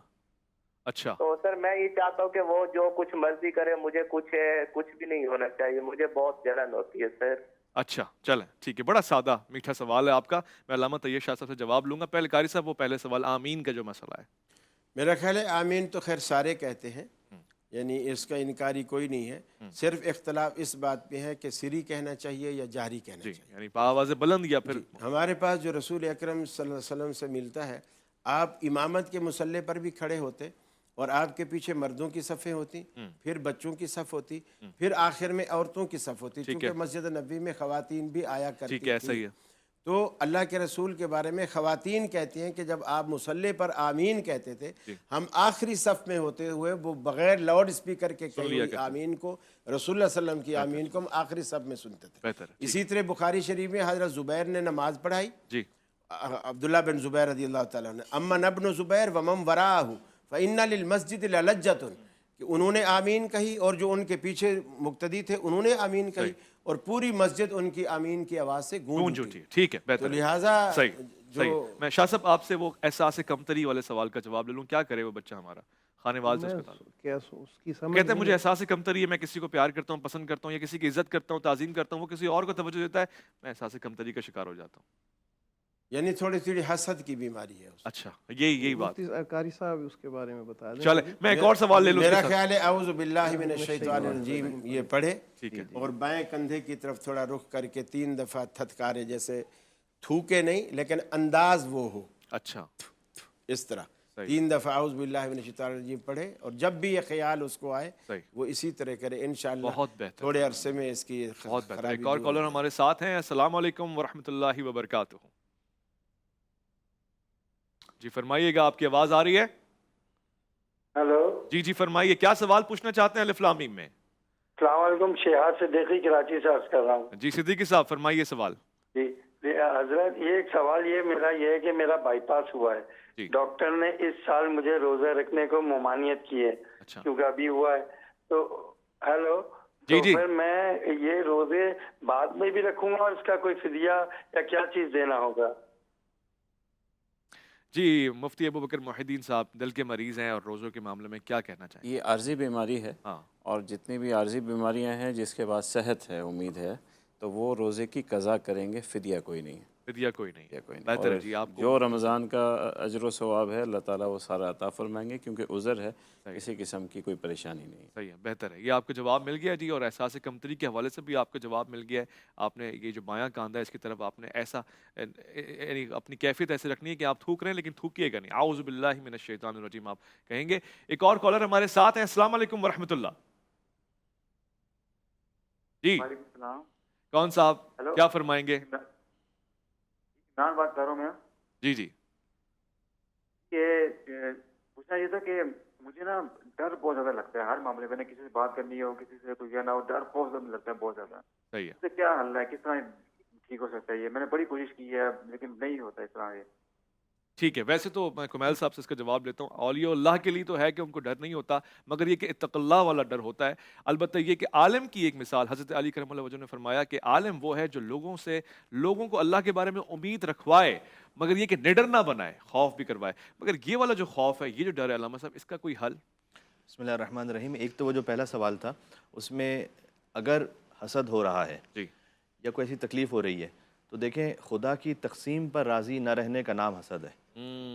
اچھا. تو سر میں یہ چاہتا ہوں کہ وہ جو کچھ مرضی کرے, مجھے کچھ بھی نہیں ہونا چاہیے, مجھے بہت جلن ہوتی ہے سر. اچھا چلیں ٹھیک ہے, بڑا سادہ میٹھا سوال ہے آپ کا, میں علامہ طیب شاہ صاحب سے جواب لوں گا. پہلے قاری صاحب وہ پہلے سوال آمین کا جو مسئلہ ہے. میرا خیال ہے آمین تو خیر سارے کہتے ہیں, یعنی اس کا انکاری کوئی نہیں ہے. صرف اختلاف اس بات پہ ہے کہ سری کہنا چاہیے یا جہری کہنا چاہیے. یعنی آواز بلند یا پھر ہمارے پاس جو رسول اکرم صلی اللہ علیہ وسلم سے ملتا ہے, آپ امامت کے مصلی پر بھی کھڑے ہوتے اور آپ کے پیچھے مردوں کی صفیں ہوتی, پھر بچوں کی صف ہوتی, پھر آخر میں عورتوں کی صف ہوتی, کیونکہ مسجد نبوی میں خواتین بھی آیا کرتی تھی. تو اللہ کے رسول کے بارے میں خواتین کہتی ہیں کہ جب آپ مصلی پر آمین کہتے تھے, ہم آخری صف میں ہوتے ہوئے وہ بغیر لاؤڈ اسپیکر کے کہی ہوئی آمین کو, رسول اللہ صلی اللہ علیہ وسلم کی آمین کو ہم آخری صف میں سنتے تھے. اسی طرح بخاری شریف میں حضرت زبیر نے نماز پڑھائی, عبداللہ بن زبیر رضی اللہ تعالیٰ نے, امن ابن زبیر ومن وراءہ فإن للمسجد للجۃ, کہ انہوں نے آمین کہی اور جو ان کے پیچھے مقتدی تھے انہوں نے آمین کہی, اور پوری مسجد ان کی آمین کی آواز سے گونج اٹھی. ٹھیک ہے بہتر. لہٰذا صحیح. میں شاہ صاحب آپ سے وہ احساس کمتری والے سوال کا جواب لے لوں, کیا کرے وہ بچہ ہمارا خانوال سے, کہتے ہیں مجھے احساس کمتری ہے, میں کسی کو پیار کرتا ہوں, پسند کرتا ہوں, یا کسی کی عزت کرتا ہوں, تعظیم کرتا ہوں, وہ کسی اور کو توجہ دیتا ہے, میں احساس کمتری کا شکار ہو جاتا ہوں. یعنی تھوڑی حسد کی بیماری ہے. اچھا یہی بات قاری صاحب اس کے بارے میں بتا دیں. چلے میں ایک اور سوال لے لوں. میرا خیال ہے اعوذ باللہ من الشیطان الرجیم یہ پڑھے, اور بائیں کندھے کی طرف تھوڑا رخ کر کے 3 دفعہ تھتکارے, جیسے تھوکے نہیں لیکن انداز وہ ہو. اچھا اس طرح 3 دفعہ اعوذ باللہ من الشیطان الرجیم پڑھے، اور جب بھی یہ خیال اس کو آئے صحیح، وہ اسی طرح کرے، انشاءاللہ بہت بہتر، تھوڑے عرصے میں اس کی بہت بہتر۔ خرابی ایک اور دور کالر ہو ہمارے ساتھ ہیں۔ السلام علیکم ورحمۃ اللہ وبرکاتہ۔ جی فرمائیے گا، آپ کی آواز آ رہی ہے؟ ہلو، جی جی فرمائیے، کیا سوال پوچھنا چاہتے ہیں الف لام میم میں؟ السلام علیکم، شہاد صدیقی کراچی سے عرض کر رہا ہوں۔ جی صدیقی صاحب فرمائیے سوال۔ جی حضرت، یہ ایک سوال میرا یہ ہے کہ میرا بائی پاس ہوا ہے، جی ڈاکٹر نے اس سال مجھے روزہ رکھنے کو ممانعت کی ہے، اچھا کیونکہ ابھی ہوا ہے تو ہیلو جی تو جی پھر میں یہ روزے بعد میں بھی رکھوں گا، اور اس کا کوئی فدیہ یا کیا چیز دینا ہوگا؟ جی مفتی ابو بکر محی الدین صاحب دل کے مریض ہیں اور روزوں کے معاملے میں کیا کہنا چاہیں؟ یہ عارضی بیماری ہے، ہاں اور جتنی بھی عارضی بیماریاں ہیں جس کے بعد صحت ہے، امید ہے، تو وہ روزے کی قضا کریں گے، فدیہ کوئی نہیں ہے، فدیہ کوئی نہیں، فدیہ کوئی نہیں۔ بہتر ہے اور جی، آپ کو جو رمضان کا اجر و ثواب ہے اللہ تعالیٰ وہ سارا عطا فرمائیں گے، کیونکہ عذر ہے، کسی قسم کی کوئی پریشانی نہیں ہے۔ صحیح ہے، بہتر ہے، یہ آپ کو جواب مل گیا جی، اور احساس کمتری کے حوالے سے بھی آپ کو جواب مل گیا ہے۔ آپ نے یہ جو بایاں کاندھا ہے اس کی طرف آپ نے ایسا یعنی اپنی کیفیت ایسے رکھنی ہے کہ آپ تھوک رہے ہیں لیکن تھوکیے گا نہیں، اعوذ باللہ من الشیطان الرجیم آپ کہیں گے۔ ایک اور کالر ہمارے ساتھ ہیں۔ السلام علیکم ورحمۃ اللہ۔ جی وعلیکم السلام۔ کون صاحب ہیلو، کیا فرمائیں گے؟ عمران بات کر رہا ہوں میں، جی جی کہ پوچھنا یہ تھا کہ مجھے نا ڈر بہت زیادہ لگتا ہے ہر معاملے میں، کسی سے بات کرنی ہو، کسی سے کوئی کہنا ہو، ڈر بہت زیادہ لگتا ہے، بہت زیادہ۔ صحیح ہے، اس سے کیا حل ہے، کس طرح ٹھیک ہو سکتا ہے یہ؟ میں نے بڑی کوشش کی ہے لیکن نہیں ہوتا اس طرح یہ۔ ٹھیک ہے۔ ویسے تو میں کمیل صاحب سے اس کا جواب لیتا ہوں، اولیاء اللہ کے لیے تو ہے کہ ان کو ڈر نہیں ہوتا، مگر یہ کہ اتق اللہ والا ڈر ہوتا ہے۔ البتہ یہ کہ عالم کی ایک مثال حضرت علی کرم اللہ وجہ نے فرمایا کہ عالم وہ ہے جو لوگوں کو اللہ کے بارے میں امید رکھوائے، مگر یہ کہ نڈر نہ بنائے، خوف بھی کروائے۔ مگر یہ والا جو خوف ہے، یہ جو ڈر ہے علامہ صاحب، اس کا کوئی حل؟ بسم اللہ الرحمن الرحیم۔ ایک تو وہ جو پہلا سوال تھا اس میں اگر حسد ہو رہا ہے جی یا کوئی ایسی تکلیف ہو رہی ہے تو دیکھیں خدا کی تقسیم پر راضی نہ رہنے کا نام حسد ہے۔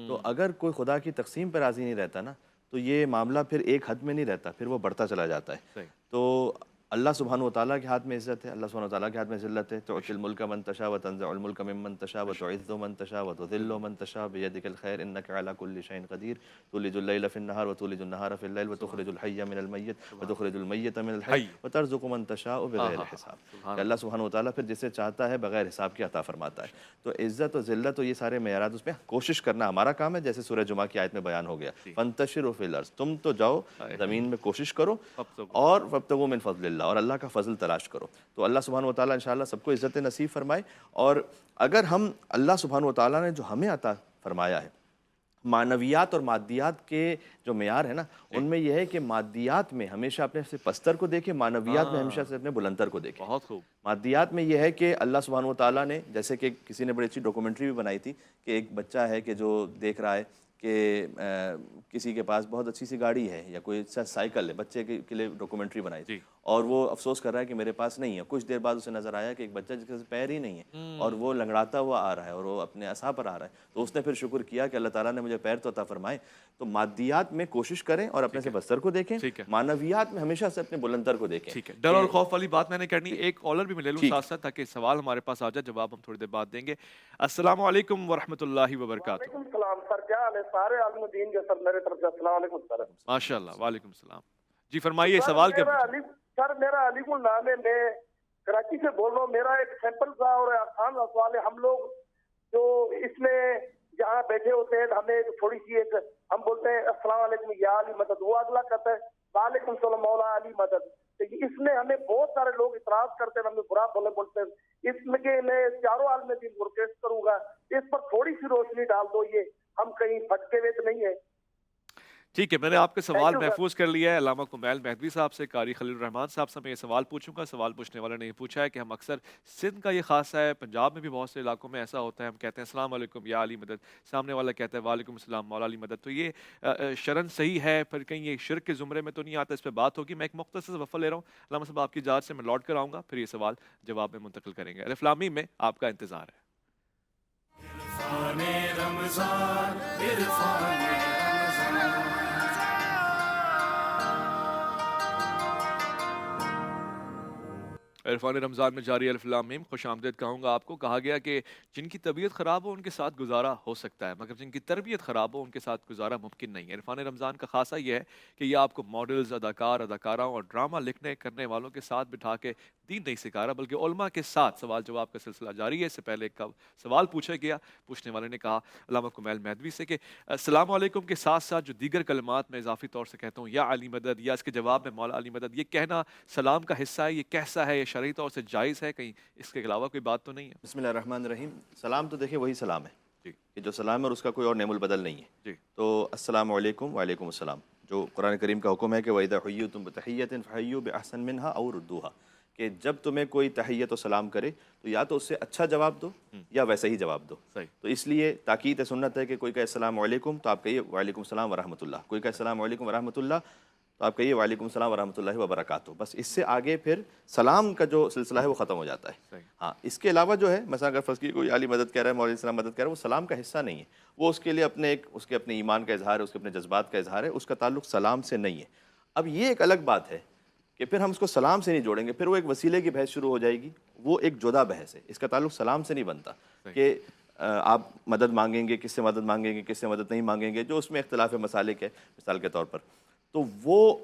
تو اگر کوئی خدا کی تقسیم پر راضی نہیں رہتا نا تو یہ معاملہ پھر ایک حد میں نہیں رہتا، پھر وہ بڑھتا چلا جاتا ہے۔ صحیح، تو اللہ سبحانہ و تعالیٰ کے ہاتھ میں عزت ہے، اللہ سبحانہ و تعالیٰ کے ہاتھ میں ذلت ہے۔ تعطی الملک من تشاء وتنزع الملک ممن تشاء وتعز من تشاء وتذل من تشاء بيدك الخير انك على كل شيء قدير تولج الليل في النهار وتولج النهار في الليل وتخرج الحي من الميت وتخرج الميت من الحي وترزق من تشاء بغیر حساب۔ کہ اللہ سبحانہ و تعالیٰ پھر جسے چاہتا ہے بغیر حساب کے عطا فرماتا ہے۔ تو عزت و ذلت و یہ سارے معیارات اس میں کوشش کرنا ہمارا کام ہے، جیسے سورہ جمعہ کی آیت میں بیان ہو گیا، فانتشروا فی الارض، تم تو جاؤ زمین میں کوشش کرو اور وابتغوا من فضل اللہ، اور اللہ کا فضل تلاش کرو۔ تو اللہ سبحانہ و تعالیٰ انشاءاللہ سب کو عزت نصیب فرمائے۔ اور اگر ہم اللہ سبحانہ و تعالیٰ نے جو ہمیں عطا فرمایا ہے، معنویات اور مادیات کے جو معیار ہے نا، ان میں یہ ہے کہ مادیات میں ہمیشہ اپنے سے پستر کو دیکھیں، معنویات میں ہمیشہ سے اپنے بلندر کو دیکھیں۔ بہت خوب۔ مادیات میں یہ ہے کہ اللہ سبحانہ و تعالیٰ نے، جیسے کہ کسی نے بڑی اچھی ڈاکومنٹری بھی بنائی تھی کہ ایک بچہ ہے کہ جو دیکھ رہا ہے کہ کسی کے پاس بہت اچھی سی گاڑی ہے یا کوئی اچھا سائیکل ہے، بچے کے لیے ڈاکومنٹری بنائی تھی، اور وہ افسوس کر رہا ہے کہ میرے پاس نہیں ہے۔ کچھ دیر بعد اسے نظر آیا کہ ایک بچہ جس کے پیر ہی نہیں ہے اور وہ لنگڑاتا ہوا آ رہا ہے اور وہ اپنے عصا پر آ رہا ہے، تو اس نے پھر شکر کیا کہ اللہ تعالیٰ نے مجھے پیر تو عطا فرمائے۔ تو مادیات میں کوشش کریں اور اپنے سے بستر کو دیکھیں، معنویات میں ہمیشہ سے اپنے بلندر کو دیکھیں۔ ٹھیک ہے، ڈر اور خوف والی بات میں نے کرنی، ایک کالر بھی میں لے لوں ساتھ ساتھ تاکہ سوال ہمارے پاس آ جائے، جواب ہم تھوڑی دیر بعد دیں گے۔ السلام علیکم ورحمۃ اللہ وبرکاتہ۔ وعلیکم السلام سر، کیا حال ہے؟ سارے عالم دین کے سر میرے طرف سے السلام علیکم سر۔ ماشاء اللہ، وعلیکم السلام۔ جی فرمائیے سوال کیا؟ سر میرا علی گل نام ہے، میں کراچی سے بول رہا ہوں۔ میرا ایک سمپل سا اور آسان سا سوال ہے۔ ہم لوگ جو اس میں جہاں بیٹھے ہوتے ہیں ہمیں تھوڑی سی ایک ہم بولتے ہیں السلام علیکم یا علی مدد، وہ اگلا کہتا ہے وعلیکم السلام مولا علی مدد۔ اس میں ہمیں بہت سارے لوگ اعتراض کرتے ہیں، ہمیں برا بولتے ہیں۔ اس میں کہ میں چاروں عالم دین کو ریکویسٹ کروں گا اس پر تھوڑی سی روشنی ڈال دو، یہ ہم کہیں بھٹکے ہوئے تو نہیں ہے۔ ٹھیک ہے، میں نے آپ کے سوال محفوظ کر لیا ہے۔ علامہ کمیل مہدوی صاحب سے، قاری خلیل الرحمان صاحب سے میں یہ سوال پوچھوں گا۔ سوال پوچھنے والے نے یہ پوچھا ہے کہ ہم اکثر سندھ کا یہ خاصہ ہے، پنجاب میں بھی بہت سے علاقوں میں ایسا ہوتا ہے، ہم کہتے ہیں السلام علیکم یا علی مدد، سامنے والا کہتا ہے وعلیکم السلام مولا علی مدد، تو یہ شرن صحیح ہے؟ پھر کہیں یہ شرک کے زمرے میں تو نہیں آتا؟ اس پہ بات ہوگی۔ میں ایک مختصر وقفہ لے رہا ہوں علامہ صاحب، آپ کی اجازت سے میں لوٹ کر آؤں گا، پھر یہ سوال جواب میں منتقل کریں گے۔ الف لام میم میں آپ کا انتظار ہے۔ عرفان رمضان، عرفان رمضان، عرفان رمضان میں جاری الف لام میم خوش آمدید کہوں گا آپ کو. کہا گیا کہ جن کی طبیعت خراب ہو ان کے ساتھ گزارا ہو سکتا ہے مگر جن کی تربیت خراب ہو ان کے ساتھ گزارا ممکن نہیں ہے. عرفان رمضان کا خاصہ یہ ہے کہ یہ آپ کو ماڈلز، اداکار، اداکاراؤں اور ڈرامہ لکھنے کرنے والوں کے ساتھ بٹھا کے دین نہیں سکھا رہا بلکہ علماء کے ساتھ سوال جواب کا سلسلہ جاری ہے. اس سے پہلے ایک سوال پوچھا گیا، پوچھنے والے نے کہا علامہ کمیل مہدوی سے کہ السلام علیکم کے ساتھ ساتھ جو دیگر کلمات میں اضافی طور سے کہتا ہوں یا علی مدد یا اس کے جواب میں مولا علی مدد، یہ کہنا سلام کا حصہ ہے، یہ کیسا ہے، یہ شرعی طور سے جائز ہے، کہیں اس کے علاوہ کوئی بات تو نہیں ہے؟ بسم اللہ الرحمن الرحیم. سلام تو دیکھیں وہی سلام ہے جی کہ جو سلام ہے اور اس کا کوئی اور نعم البدل نہیں ہے. جی تو السلام علیکم وعلیکم السلام جو قرآن کریم کا حکم ہے کہ وَإِذَا حُيِّيتُم بِتَحِيَّةٍ فَحَيُّوا بِأَحْسَنَ مِنْهَا أَوْ رُدُّوهَا، کہ جب تمہیں کوئی تحیت و سلام کرے تو یا تو اس سے اچھا جواب دو یا ویسا ہی جواب دو. صحیح. تو اس لیے تاکید سنت ہے کہ کوئی کہے السلام علیکم تو آپ کہیے وعلیکم السلام ورحمۃ اللہ، کوئی کہے السلام علیکم ورحمۃ اللہ تو آپ کہیے وعلیکم السلام ورحمۃ اللہ وبرکاتہ. بس اس سے آگے پھر سلام کا جو سلسلہ ہے وہ ختم ہو جاتا ہے. صحیح. ہاں اس کے علاوہ جو ہے مثلا اگر فرض کی کوئی علی مدد کہہ رہا ہے، مولوی السلام مدد کہہ رہا ہے، وہ سلام کا حصہ نہیں ہے، وہ اس کے لیے اس کے اپنے ایمان کا اظہار ہے، اس کے اپنے جذبات کا اظہار ہے، اس کا تعلق سلام سے نہیں ہے. اب یہ ایک الگ بات ہے کہ پھر ہم اس کو سلام سے نہیں جوڑیں گے، پھر وہ ایک وسیلے کی بحث شروع ہو جائے گی، وہ ایک جدا بحث ہے. اس کا تعلق سلام سے نہیں بنتا کہ آپ مدد مانگیں گے، کس سے مدد مانگیں گے، کس سے مدد نہیں مانگیں گے، جو اس میں اختلاف مسالک ہے مثال کے طور پر، تو وہ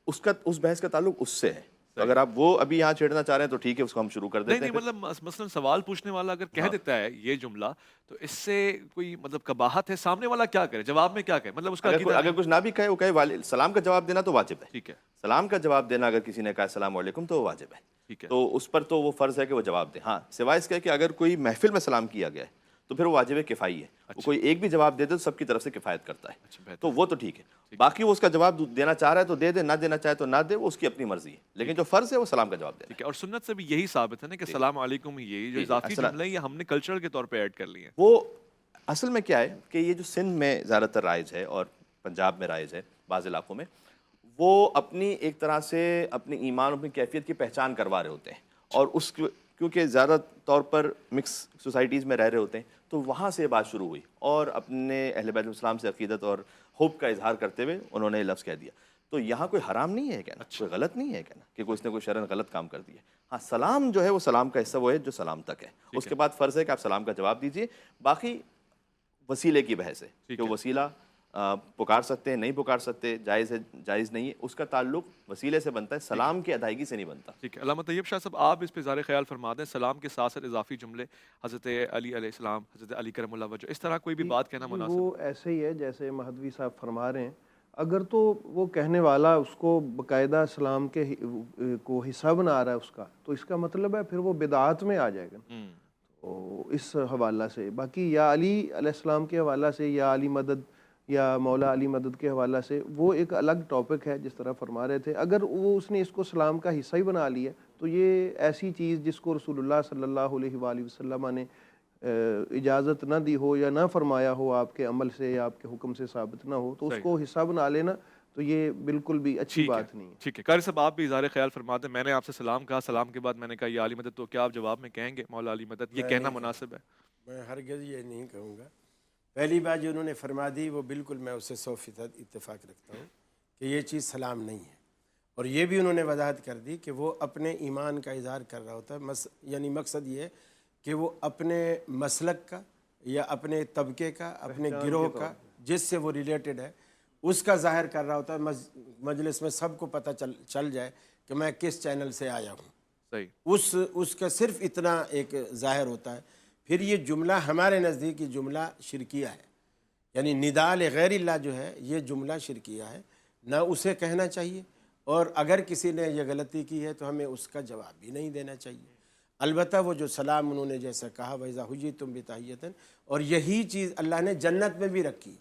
اس بحث کا تعلق اس سے ہے. تو اگر آپ وہ ابھی یہاں چھیڑنا چاہ رہے ہیں تو ٹھیک ہے، اس کو ہم شروع کر دیتے ہیں. نہیں مطلب مثلا سوال پوچھنے والا اگر کہہ دیتا ہے یہ جملہ تو اس سے کوئی مطلب قباحت ہے، سامنے والا کیا کرے، جواب میں کیا کرے، مطلب اس کا اگر کچھ نہ بھی کہے، وہ کہے سلام کا جواب دینا تو واجب ہے. ٹھیک ہے. سلام کا جواب دینا اگر کسی نے کہا السلام علیکم تو وہ واجب ہے. ٹھیک ہے. تو اس پر تو وہ فرض ہے کہ وہ جواب دے. ہاں سوائے اس کے کہ اگر کوئی محفل میں سلام کیا گیا ہے تو پھر وہ واجب کفائی ہے. وہ کوئی ایک بھی جواب دے دے تو سب کی طرف سے کفایت کرتا ہے، تو وہ تو ٹھیک ہے. باقی وہ اس کا جواب دینا چاہ رہا ہے تو دے دے، نہ دینا چاہے تو نہ دے، وہ اس کی اپنی مرضی ہے. لیکن جو فرض ہے وہ سلام کا جواب دے. ٹھیک ہے. اور سنت سے بھی یہی ثابت ہے نا کہ السلام علیکم یہی جو اضافی جملے ہیں یہ ہم نے کلچرل کے طور پہ ایڈ کر لیے ہیں. وہ اصل میں کیا ہے کہ یہ جو سندھ میں زیادہ تر رائج ہے اور پنجاب میں رائج ہے بعض علاقوں میں، وہ اپنی ایک طرح سے اپنی ایمان، اپنی کیفیت کی پہچان کروا رہے ہوتے ہیں، اور اس کیونکہ زیادہ طور پر مکس سوسائٹیز میں رہ رہے ہوتے ہیں تو وہاں سے بات شروع ہوئی، اور اپنے اہل بیت الاسلام سے عقیدت اور حب کا اظہار کرتے ہوئے انہوں نے لفظ کہہ دیا. تو یہاں کوئی حرام نہیں ہے کہنا، کوئی غلط نہیں ہے کہنا کہ اس نے کوئی شرعن غلط کام کر دیا. ہاں سلام جو ہے وہ سلام کا حصہ وہ ہے جو سلام تک ہے. اس کے بعد فرض ہے کہ آپ سلام کا جواب دیجئے. باقی وسیلے کی بحث ہے کہ وہ وسیلہ پکار سکتے ہیں، نہیں پکار سکتے، جائز ہے جائز نہیں ہے، اس کا تعلق وسیلے سے بنتا ہے، سلام کی ادائیگی سے نہیں بنتا. ٹھیک ہے. علامہ طیب شاہ صاحب آپ اس پہ اظہار خیال فرما دیں، سلام کے ساتھ ساتھ اضافی جملے حضرت علی علیہ السلام، حضرت علی کرم اللہ وجہ، اس طرح کوئی بھی بات کہنا مناسب؟ وہ ایسے ہی ہے جیسے مہدوی صاحب فرما رہے ہیں. اگر تو وہ کہنے والا اس کو باقاعدہ سلام کے کو حصہ بنا رہا ہے اس کا، تو اس کا مطلب ہے پھر وہ بدعات میں آ جائے گا. تو اس حوالہ سے باقی یا علی علیہ السلام کے حوالہ سے یا علی مدد یا مولا علی مدد کے حوالہ سے وہ ایک الگ ٹاپک ہے جس طرح فرما رہے تھے. اگر وہ اس نے اس کو سلام کا حصہ ہی بنا لیا تو یہ ایسی چیز جس کو رسول اللہ صلی اللہ علیہ وآلہ وسلم نے اجازت نہ دی ہو یا نہ فرمایا ہو، آپ کے عمل سے یا آپ کے حکم سے ثابت نہ ہو، تو اس کو حصہ بنا لینا تو یہ بالکل بھی اچھی بات نہیں ہے. ٹھیک ہے. قاری صاحب آپ بھی اظہار خیال فرماتے ہیں. میں نے آپ سے سلام کہا، سلام کے بعد میں نے کہا یا علی مدد، تو کیا آپ جواب میں کہیں گے مولا علی مدد؟ یہ کہنا مناسب ہے؟ میں ہرگز یہ نہیں کہوں گا. پہلی بات جو انہوں نے فرما دی وہ بالکل میں اس سے 100% اتفاق رکھتا ہوں کہ یہ چیز سلام نہیں ہے. اور یہ بھی انہوں نے وضاحت کر دی کہ وہ اپنے ایمان کا اظہار کر رہا ہوتا ہے، یعنی مقصد یہ ہے کہ وہ اپنے مسلک کا یا اپنے طبقے کا، اپنے گروہ کا جس سے وہ ریلیٹڈ ہے اس کا ظاہر کر رہا ہوتا ہے. مجلس میں سب کو پتہ چل جائے کہ میں کس چینل سے آیا ہوں. صحیح. اس کا صرف اتنا ایک ظاہر ہوتا ہے. پھر یہ جملہ ہمارے نزدیک یہ جملہ شرکیہ ہے، یعنی ندا لغیر اللہ جو ہے یہ جملہ شرکیہ ہے، نہ اسے کہنا چاہیے. اور اگر کسی نے یہ غلطی کی ہے تو ہمیں اس کا جواب بھی نہیں دینا چاہیے. البتہ وہ جو سلام انہوں نے جیسا کہا وَإِذَا حُيِّيتُم بِتَحِيَّةٍ، اور یہی چیز اللہ نے جنت میں بھی رکھی.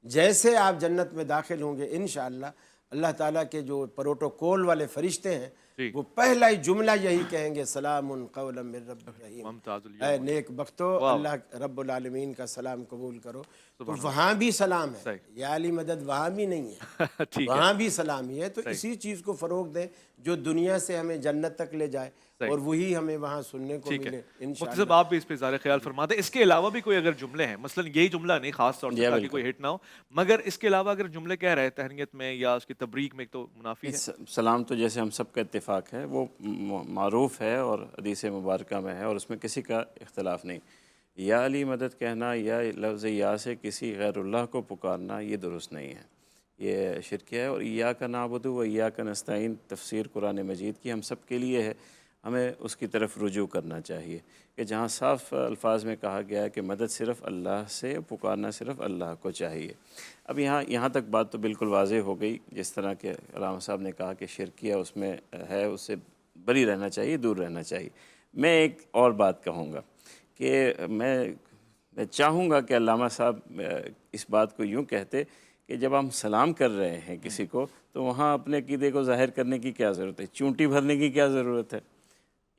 جیسے آپ جنت میں داخل ہوں گے انشاءاللہ اللہ تعالیٰ کے جو پروٹوکول والے فرشتے ہیں وہ پہلا ہی جملہ یہی کہیں گے سلام قولا من رب الرحیم، اے نیک بختو اللہ رب العالمین کا سلام قبول کرو. تو وہاں بھی سلام ہے، یا علی مدد وہاں بھی نہیں ہے، وہاں بھی سلام ہی ہے. تو اسی چیز کو فروغ دیں جو دنیا سے ہمیں جنت تک لے جائے اور وہی ہمیں وہاں سننے کو ملے انشاءاللہ. مفتی صاحب آپ بھی اس پہ اظہار خیال فرماتے ہیں. اس کے علاوہ بھی کوئی اگر جملے ہیں، مثلا یہی جملہ نہیں خاص طور سے تاکہ کوئی ہٹ نہ ہو، مگر اس کے علاوہ اگر جملے کہہ رہے ہیں تہنیت میں یا اس کی تبریک میں تو منافی ہے؟ سلام تو جیسے ہم سب کا اتفاق اتفاق ہے وہ معروف ہے اور حدیث مبارکہ میں ہے اور اس میں کسی کا اختلاف نہیں۔ یا علی مدد کہنا یا لفظ یا سے کسی غیر اللہ کو پکارنا یہ درست نہیں ہے، یہ شرکیہ ہے۔ اور ایاک نعبد و ایاک نستعین تفسیر قرآن مجید کی ہم سب کے لیے ہے، ہمیں اس کی طرف رجوع کرنا چاہیے کہ جہاں صاف الفاظ میں کہا گیا ہے کہ مدد صرف اللہ سے، پکارنا صرف اللہ کو چاہیے۔ اب یہاں تک بات تو بالکل واضح ہو گئی، جس طرح کہ علامہ صاحب نے کہا کہ شرکیہ اس میں ہے، اس سے بری رہنا چاہیے، دور رہنا چاہیے۔ میں ایک اور بات کہوں گا کہ میں چاہوں گا کہ علامہ صاحب اس بات کو یوں کہتے کہ جب ہم سلام کر رہے ہیں کسی کو تو وہاں اپنے عقیدے کو ظاہر کرنے کی کیا ضرورت ہے، چونٹی بھرنے کی کیا ضرورت ہے؟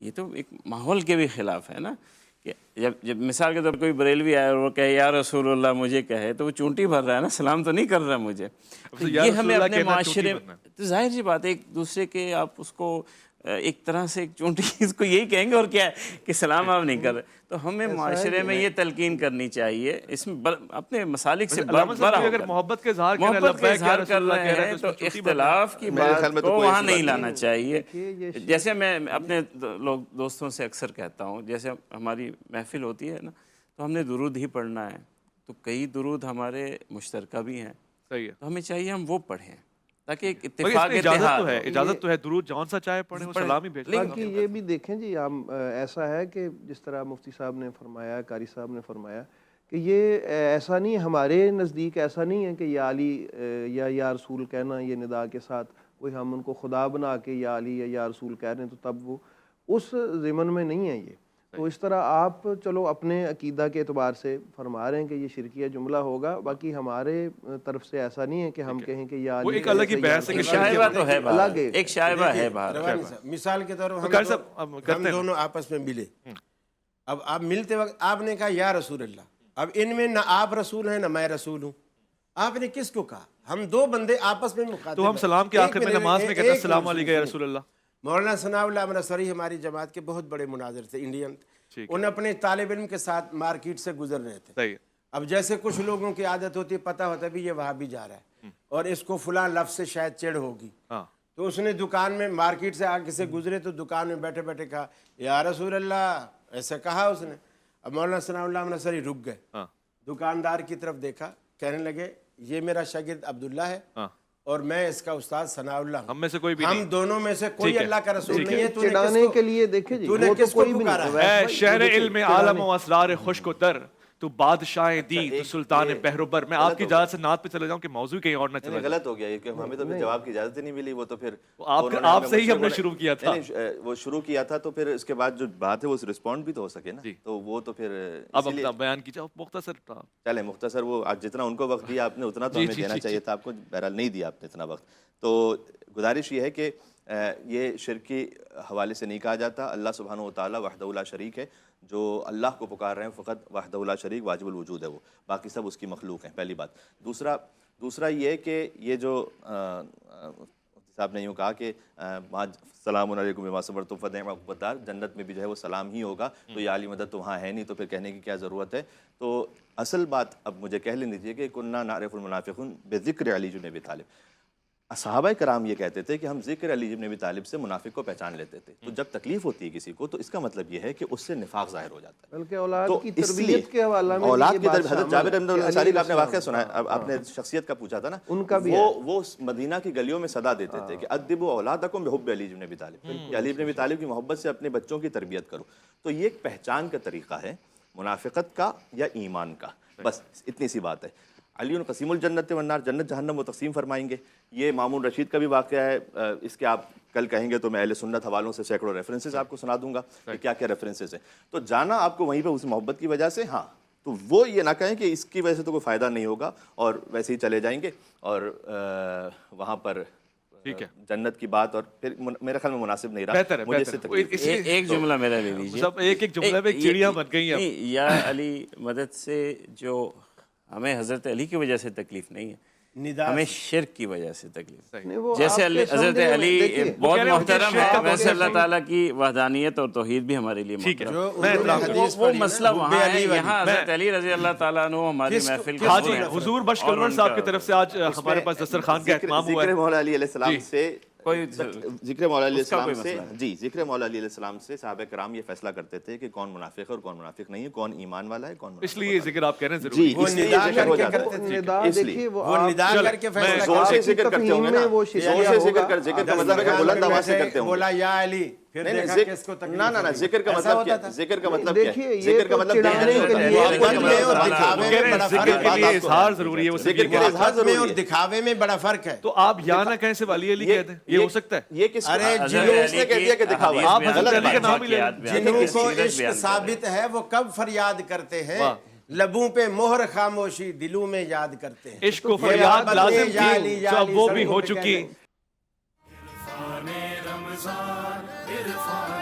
یہ تو ایک ماحول کے بھی خلاف ہے نا، کہ جب مثال کے طور پر کوئی بریلوی آئے اور وہ کہے یا رسول اللہ مجھے کہے تو وہ چونٹی بھر رہا ہے نا، سلام تو نہیں کر رہا مجھے۔ تو یہ ہمیں اپنے معاشرے تو ظاہر سی بات ہے ایک دوسرے کے آپ اس کو ایک طرح سے ایک چونٹی اس کو یہی کہیں گے اور کیا ہے کہ سلام آپ نہیں کر رہے۔ تو ہمیں معاشرے میں یہ تلقین کرنی چاہیے، اس میں اپنے مسالک سے بڑا اگر محبت کے اظہار کر رہے ہیں تو اختلاف کی بات کو وہاں نہیں لانا چاہیے۔ جیسے میں اپنے دوستوں سے اکثر کہتا ہوں، جیسے ہماری محفل ہوتی ہے نا تو ہم نے درود ہی پڑھنا ہے، تو کئی درود ہمارے مشترکہ بھی ہیں، صحیح ہے، تو ہمیں چاہیے ہم وہ پڑھیں تاکہ ایک اتفاق اجازت تو ہے درود جون سا چاہے پڑھیں، سلام ہی بھیجیں۔ باقی یہ بھی دیکھیں جی، ہم ایسا ہے کہ جس طرح مفتی صاحب نے فرمایا، قاری صاحب نے فرمایا کہ یہ ایسا نہیں، ہمارے نزدیک ایسا نہیں ہے کہ یا علی یا رسول کہنا یہ ندا کے ساتھ کوئی ہم ان کو خدا بنا کے یا علی یا رسول کہہ رہے ہیں تو تب وہ اس ضمن میں نہیں ہے یہ۔ تو اس طرح آپ چلو اپنے عقیدہ کے اعتبار سے فرما رہے ہیں کہ یہ شرکیہ جملہ ہوگا، باقی ہمارے طرف سے ایسا نہیں ہے کہ ہم کہیں کہ یا علی، ایک الگ ہی بحث ہے کہ شائبہ تو ہے باہر، ایک شائبہ ہے باہر۔ مثال کے طور پر ہم دونوں آپس میں ملے، اب آپ ملتے وقت آپ نے کہا یا رسول اللہ، اب ان میں نہ آپ رسول ہیں نہ میں رسول ہوں، آپ نے کس کو کہا؟ ہم دو بندے آپس میں مخاطب، تو ہم سلام کے آخر میں نماز میں کہتے ہیں السلام علیکم یا رسول اللہ۔ مولانا ثناء اللہ منصری ہماری جماعت کے بہت بڑے مناظر تھے، انڈین، انہیں اپنے طالب علم کے ساتھ مارکیٹ سے گزر رہے تھے، اب جیسے کچھ لوگوں کی عادت ہوتی ہے، پتہ ہوتا ہے بھی یہ وہاں بھی جا رہا ہے اور اس کو فلاں لفظ سے شاید چڑ ہوگی، تو اس نے دکان میں مارکیٹ سے آگے سے گزرے تو دکان میں بیٹھے بیٹھے کہا یا رسول اللہ، ایسا کہا اس نے۔ اب مولانا ثناء اللہ منصری رک گئے، دکاندار کی طرف دیکھا، کہنے لگے یہ میرا شاگرد عبداللہ ہے اور میں اس کا استاد ثناء اللہ ہوں، ہم میں سے کوئی بھی نہیں، ہم دونوں میں سے کوئی اللہ کا رسول نہیں ہے۔ چڑھانے کے لیے دیکھیں جی، وہ تو کوئی بھی نہیں اے شہر علم عالم و اسرار خشک و تر، تو بادشاہ دی تو سلطان بہروبر۔ میں آپ کی اجازت سے نعت پہ چلے جاؤں کہ موضوع کہیں اور نہ چلے جاؤں۔ غلط ہو گیا یہ کہ ہمیں تو پھر جواب کی اجازت ہی نہیں ملی، وہ تو پھر آپ سے ہی ہم نے شروع کیا تھا، وہ شروع کیا تھا تو پھر اس کے بعد جو بات ہے وہ رسپونڈ بھی تو ہو سکے نا، تو وہ تو پھر اب اپنا بیان کیجیے مختصر۔ چلے مختصر، وہ جتنا ان کو وقت دیا آپ نے اتنا تو ہمیں دینا چاہیے تھا، آپ کو بہرحال نہیں دیا آپ نے اتنا وقت۔ تو گزارش یہ ہے کہ یہ شرک کے حوالے سے نہیں کہا جاتا، اللہ سبحانہ و تعالیٰ وحدہ لا شریک ہے، جو اللہ کو پکار رہے ہیں فقط وحدہ لا شریک واجب الوجود ہے وہ، باقی سب اس کی مخلوق ہیں، پہلی بات۔ دوسرا یہ کہ یہ جو صاحب نے یوں کہا کہ السلام علیکم بما صبرتم فنعم عقبی الدار، جنت میں بھی جو ہے وہ سلام ہی ہوگا، تو یہ علی مدد تو وہاں ہے نہیں، تو پھر کہنے کی کیا ضرورت ہے؟ تو اصل بات اب مجھے کہہ لینی چاہیے کہ کننا نعرف المنافقون بذکر علی بن ابی طالب، صحابہ کرام یہ کہتے تھے کہ ہم ذکر علی بن ابی طالب سے منافق کو پہچان لیتے تھے، تو جب تکلیف ہوتی ہے کسی کو تو اس کا مطلب یہ ہے کہ اس سے نفاق ظاہر ہو جاتا ہے، بلکہ اولاد تو کی اس لیے تربیت کے حوالہ میں اولاد کی تربیت، حضرت جابر بن انصاری کا آپ نے واقعہ سنا ہے، اب آپ نے شخصیت کا پوچھا تھا نا، ان کا بھی وہ مدینہ کی گلیوں میں صدا دیتے تھے کہ ادبوا اولادکم بحب علی بن ابی طالب، کہ علی بن ابی طالب کی محبت سے اپنے بچوں کی تربیت کرو۔ تو یہ ایک پہچان کا طریقہ ہے منافقت کا یا ایمان کا، بس اتنی سی بات ہے۔ علی قسیم الجنت والنار، جنت جہنم وہ تقسیم فرمائیں گے، یہ مامون رشید کا بھی واقعہ ہے، اس کے آپ کل کہیں گے تو میں اہل سنت حوالوں سے سینکڑوں ریفرنسز آپ کو سنا دوں گا کہ کیا کیا ریفرنسز ہیں، تو جانا آپ کو وہیں پہ اس محبت کی وجہ سے، ہاں تو وہ یہ نہ کہیں کہ اس کی وجہ سے تو کوئی فائدہ نہیں ہوگا اور ویسے ہی چلے جائیں گے اور وہاں پر جنت کی بات، اور پھر میرے خیال میں مناسب نہیں رہا مجھے اس سے ایک جملہ میرا لے لیجیے، سب ایک جملہ میں چڑیاں بن گئی ہیں۔ یا علی مدد سے جو ہمیں حضرت علی کی وجہ سے تکلیف نہیں ہے، ہمیں شرک کی وجہ سے تکلیف، جیسے حضرت علی بہت محترم ہے، ویسے اللہ تعالیٰ کی وحدانیت اور توحید بھی ہمارے لیے محترم ہے، وہ مسئلہ وہاں ہے، یہاں حضرت علی رضی اللہ تعالیٰ عنہ ہماری محفل کا حاجی حضور بخش کلور صاحب کی طرف سے آج ہمارے پاس دسترخوان کا اہتمام ہوا ہے۔ ذکر مولا علی علیہ السلام سے کوئی ذکر مولا علیہ اس کا السلام کوئی سے مسئلہ نہیں۔ جی ذکر مولا علیہ السلام سے صحابہ کرام یہ فیصلہ کرتے تھے کہ کون منافق ہے اور کون منافق نہیں ہے، کون ایمان والا ہے کون منافق اس لیے یہ ذکر آپ کہہ رہے ہیں جی ضروری ہے۔ اس لیے یہ ذکر ہو جاتا ہے ندا اس لیے دیکھیے وہ وہ آپ ندا کر کے فیصلہ زور سے آپ کی ذکر کرتے ہوں گے تفہیم نا، میں وہ زور شیعہ سے ہوگا۔ ذکر کا مطلب ہے کہ بلند آواز سے کرتے ہوں بولا گے۔ یا علی، پھر نہیں دیکھا نہیں کس کو تکلیف نہ ہوگی۔ ذکر کا ایسا مطلب ہوتا کیا تھا؟ ذکر کا مطلب کیا دیکھیے یہ ذکر کا تو مطلب چڑھانے کہنا کے نہیں لیے ہوتا محبت میں اور دکھاوے وہ کہہ میں رہے ہیں بڑا ذکر فرق کے ہے۔ لیے اظہار ضروری ہے، وہ صرف ذکر یہ کے لیے بات- اظہار محبت میں اور ضروری ہے۔ دکھاوے میں بڑا فرق ہے۔ تو آپ یا نہ کہیں سے ولی علی کہہ دیں، یہ ہو سکتا ہے؟ یہ کس ارے حضرت جنوں اس نے کہہ دیا کہ دکھاوا ہے۔ آپ حدیث حضرت بیان علی کا کر نام ہی لے واقعات بیان جنوں کر کو سیرت عشق بیان کر ثابت ہے وہ کب فریاد کرتے ہیں، لبوں پہ مہر خاموشی دلوں میں یاد کرتے ہیں۔ عشق و فریاد لازم یا علی، تھی، یا تو علی اب وہ بھی سڑکوں ہو پہ چکی۔ کہتے ہیں۔ عرفان رمضان عرفان